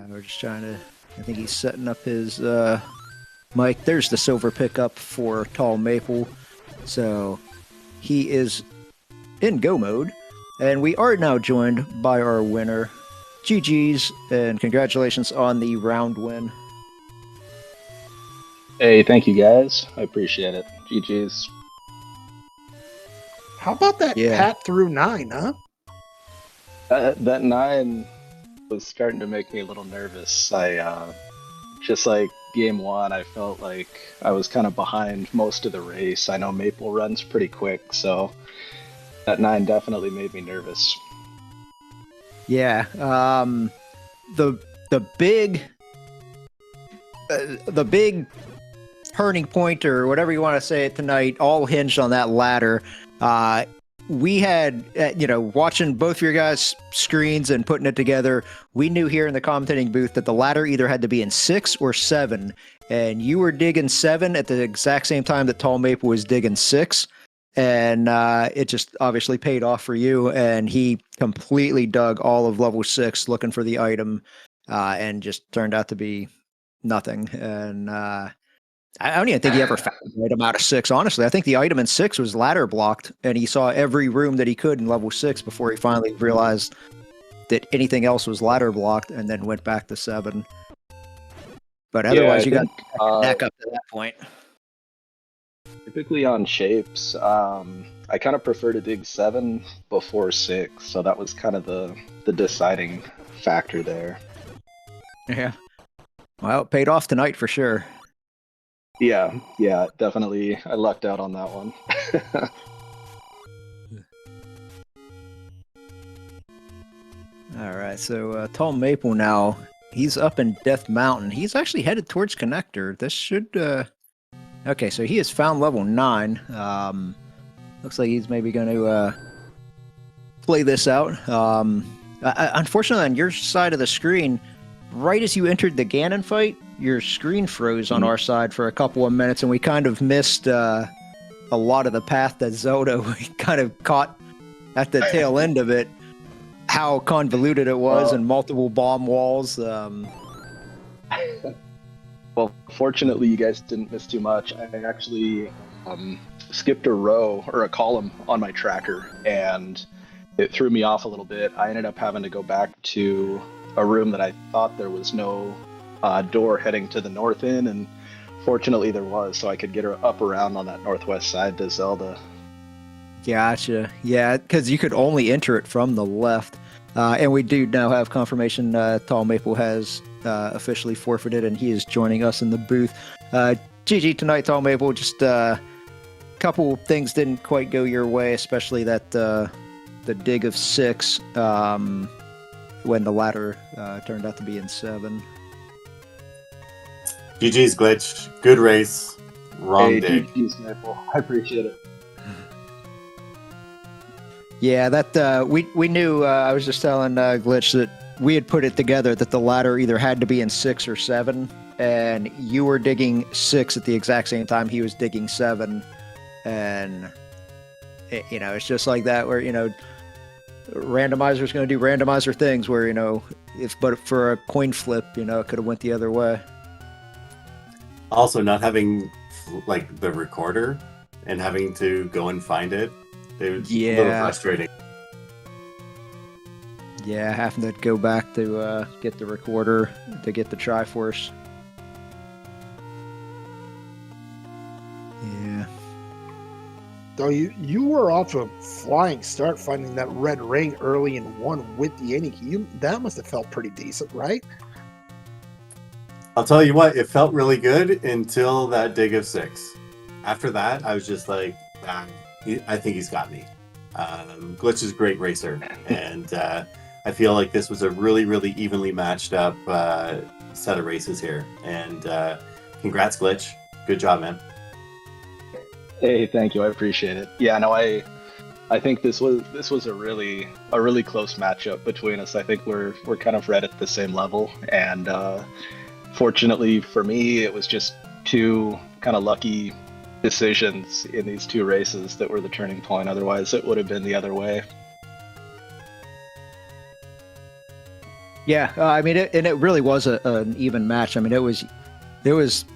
We're just trying to, I think he's setting up his mic. There's the silver pickup for Tall Maple. So he is in go mode. And we are now joined by our winner. GG's and congratulations on the round win. Hey, thank you guys. I appreciate it. GG's. How about that pat through 9, huh? That 9 was starting to make me a little nervous. I just like game 1, I felt like I was kind of behind most of the race. I know Maple runs pretty quick, so that 9 definitely made me nervous. Yeah, the big the big turning point, or whatever you want to say it tonight, all hinged on that ladder. We had, watching both of your guys' screens and putting it together, we knew here in the commentating booth that the ladder either had to be in 6 or 7, and you were digging 7 at the exact same time that tallmaple was digging 6, and it just obviously paid off for you, and he completely dug all of level 6 looking for the item, and just turned out to be nothing. And I don't even think he ever found the item out of 6, honestly. I think the item in 6 was ladder blocked, and he saw every room that he could in level 6 before he finally realized that anything else was ladder blocked, and then went back to 7. But otherwise, you got neck up to that point. Typically on shapes, I kind of prefer to dig 7 before 6, so that was kind of the deciding factor there. Yeah. Well, it paid off tonight for sure. Yeah, definitely. I lucked out on that one. All right, so tallmaple now, he's up in Death Mountain. He's actually headed towards Connector. This should... Okay, so he has found level 9. Looks like he's maybe going to play this out. Unfortunately, on your side of the screen, right as you entered the Ganon fight, your screen froze on our side for a couple of minutes, and we kind of missed a lot of the path that Zelda kind of caught at the tail end of it, how convoluted it was, and multiple bomb walls. Well, fortunately, you guys didn't miss too much. I actually skipped a row or a column on my tracker, and it threw me off a little bit. I ended up having to go back to a room that I thought there was no door heading to the north in, and fortunately there was, so I could get her up around on that northwest side to Zelda. Gotcha. Yeah, because you could only enter it from the left. And we do now have confirmation tallmaple has officially forfeited, and he is joining us in the booth. GG tonight, tallmaple. Just a couple things didn't quite go your way, especially that the dig of 6 when the ladder turned out to be in 7. GG's Glitch. Good race. Wrong dig. GG's, Maple. I appreciate it. Yeah, that we knew. I was just telling Glitch that we had put it together that the ladder either had to be in 6 or 7, and you were digging 6 at the exact same time he was digging 7, and it's just like that where randomizer's going to do randomizer things where but for a coin flip, it could have went the other way. Also, not having like the recorder and having to go and find it. It was a little frustrating. Yeah, having to go back to get the recorder to get the Triforce. Yeah. Though you were off a flying start finding that red ring early in 1 with the Aniki. That must have felt pretty decent, right? I'll tell you what, it felt really good until that dig of 6. After that, I was just like, I think he's got me. Glitch is a great racer, and I feel like this was a really, really evenly matched up set of races here. And congrats, Glitch. Good job, man. Hey, thank you. I appreciate it. Yeah, no, I think this was a really close matchup between us. I think we're kind of right at the same level, and fortunately for me, it was just 2 kind of lucky decisions in these 2 races that were the turning point. Otherwise, it would have been the other way. Yeah, I mean, it really was an even match. I mean, it was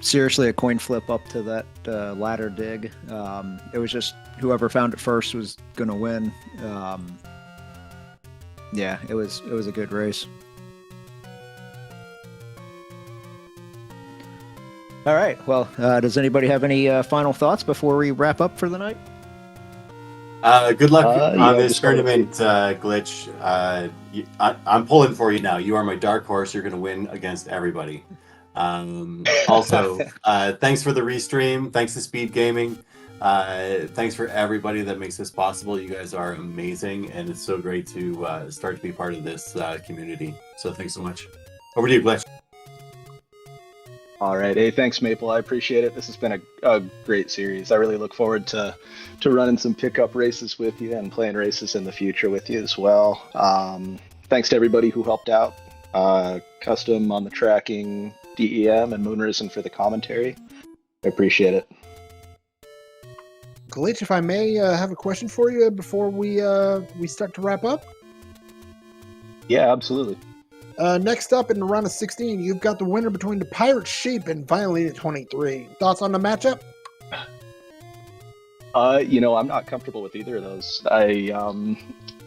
seriously a coin flip up to that ladder dig. It was just whoever found it first was going to win. Yeah, it was a good race. All right. Well, does anybody have any final thoughts before we wrap up for the night? Good luck on this tournament, Glitch. I'm pulling for you now. You are my dark horse. You're going to win against everybody. Also, thanks for the restream. Thanks to SpeedGaming. Thanks for everybody that makes this possible. You guys are amazing, and it's so great to start to be part of this community. So thanks so much. Over to you, Glitch. All right. Hey, thanks, Maple. I appreciate it. This has been a great series. I really look forward to running some pickup races with you and playing races in the future with you as well. Thanks to everybody who helped out. Custom on the tracking, DEM, and Moonrisen for the commentary. I appreciate it. Glitch, if I may have a question for you before we start to wrap up. Yeah, absolutely. Next up in the round of 16, you've got the winner between the Pirate Sheep and Violina 23. Thoughts on the matchup? I'm not comfortable with either of those. I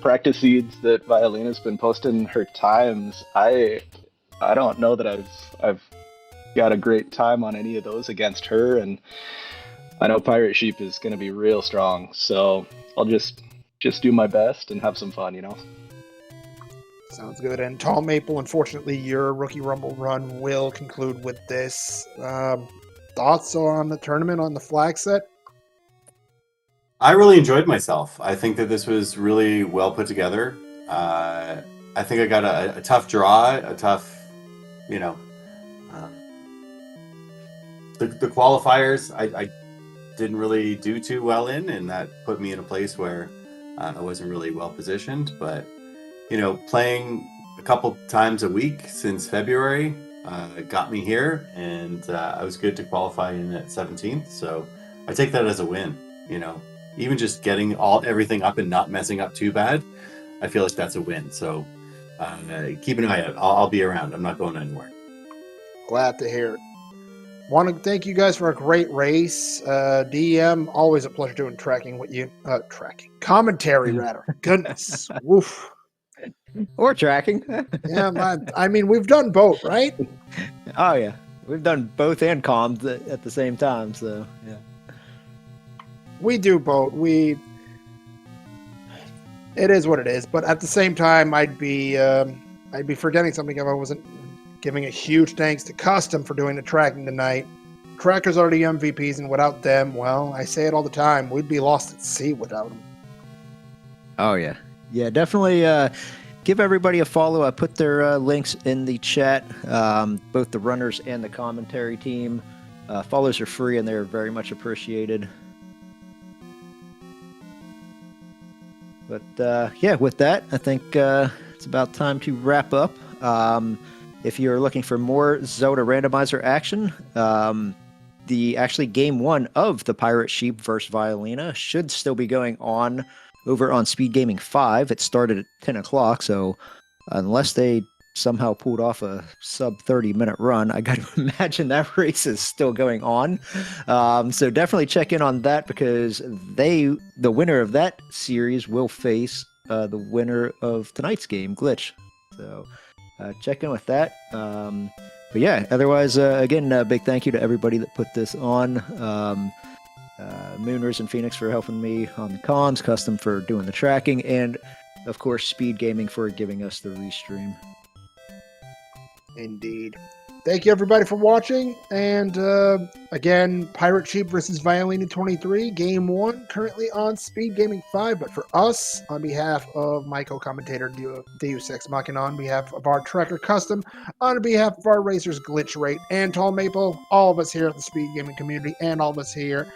practice seeds that Violina's been posting her times. I don't know that I've got a great time on any of those against her, and I know Pirate Sheep is going to be real strong. So I'll just do my best and have some fun, Sounds good. And Tall Maple, unfortunately, your Rookie Rumble run will conclude with this. Thoughts on the tournament, on the flag set? I really enjoyed myself. I think that this was really well put together. I think I got a tough draw, a tough, the qualifiers I didn't really do too well in, and that put me in a place where I wasn't really well positioned. But, playing a couple times a week since February got me here, and I was good to qualify in at 17th. So I take that as a win, Even just getting everything up and not messing up too bad, I feel like that's a win. So keep an eye out. I'll be around. I'm not going anywhere. Glad to hear it. Want to thank you guys for a great race. DM, always a pleasure doing commentary rather. Goodness. Woof. Or tracking. Yeah, I mean, we've done both, right? Oh, yeah. We've done both and comms at the same time, so, yeah. We do both. It is what it is, but at the same time, I'd be forgetting something if I wasn't giving a huge thanks to Custom for doing the tracking tonight. Trackers are the MVPs, and without them, well, I say it all the time, we'd be lost at sea without them. Oh, yeah. Yeah, definitely give everybody a follow. I put their links in the chat, both the runners and the commentary team. Follows are free, and they're very much appreciated. But, yeah, with that, I think it's about time to wrap up. If you're looking for more Zelda randomizer action, actually game 1 of the Pirate Sheep versus Violina should still be going on over on SpeedGaming 5. It started at 10 o'clock, so unless they somehow pulled off a sub 30-minute run, I got to imagine that race is still going on. So definitely check in on that, because the winner of that series will face the winner of tonight's game, Glitch. So check in with that. But yeah, otherwise, again, a big thank you to everybody that put this on. Mooners and Phoenix for helping me on the comms, Custom for doing the tracking, and of course SpeedGaming for giving us the restream. Indeed. Thank you everybody for watching, and again, Pirate Sheep versus Violina 23, game 1, currently on SpeedGaming 5, but for us, on behalf of my co-commentator Deus Ex Machina, on behalf of our tracker Custom, on behalf of our racers Glitchwraith and Tall Maple, all of us here at the SpeedGaming community, and all of us here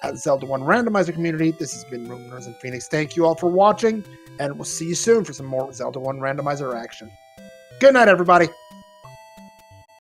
at Zelda1 Randomizer community, this has been Mooners and Phoenix. Thank you all for watching, and we'll see you soon for some more Zelda1 Randomizer action. Good night, everybody.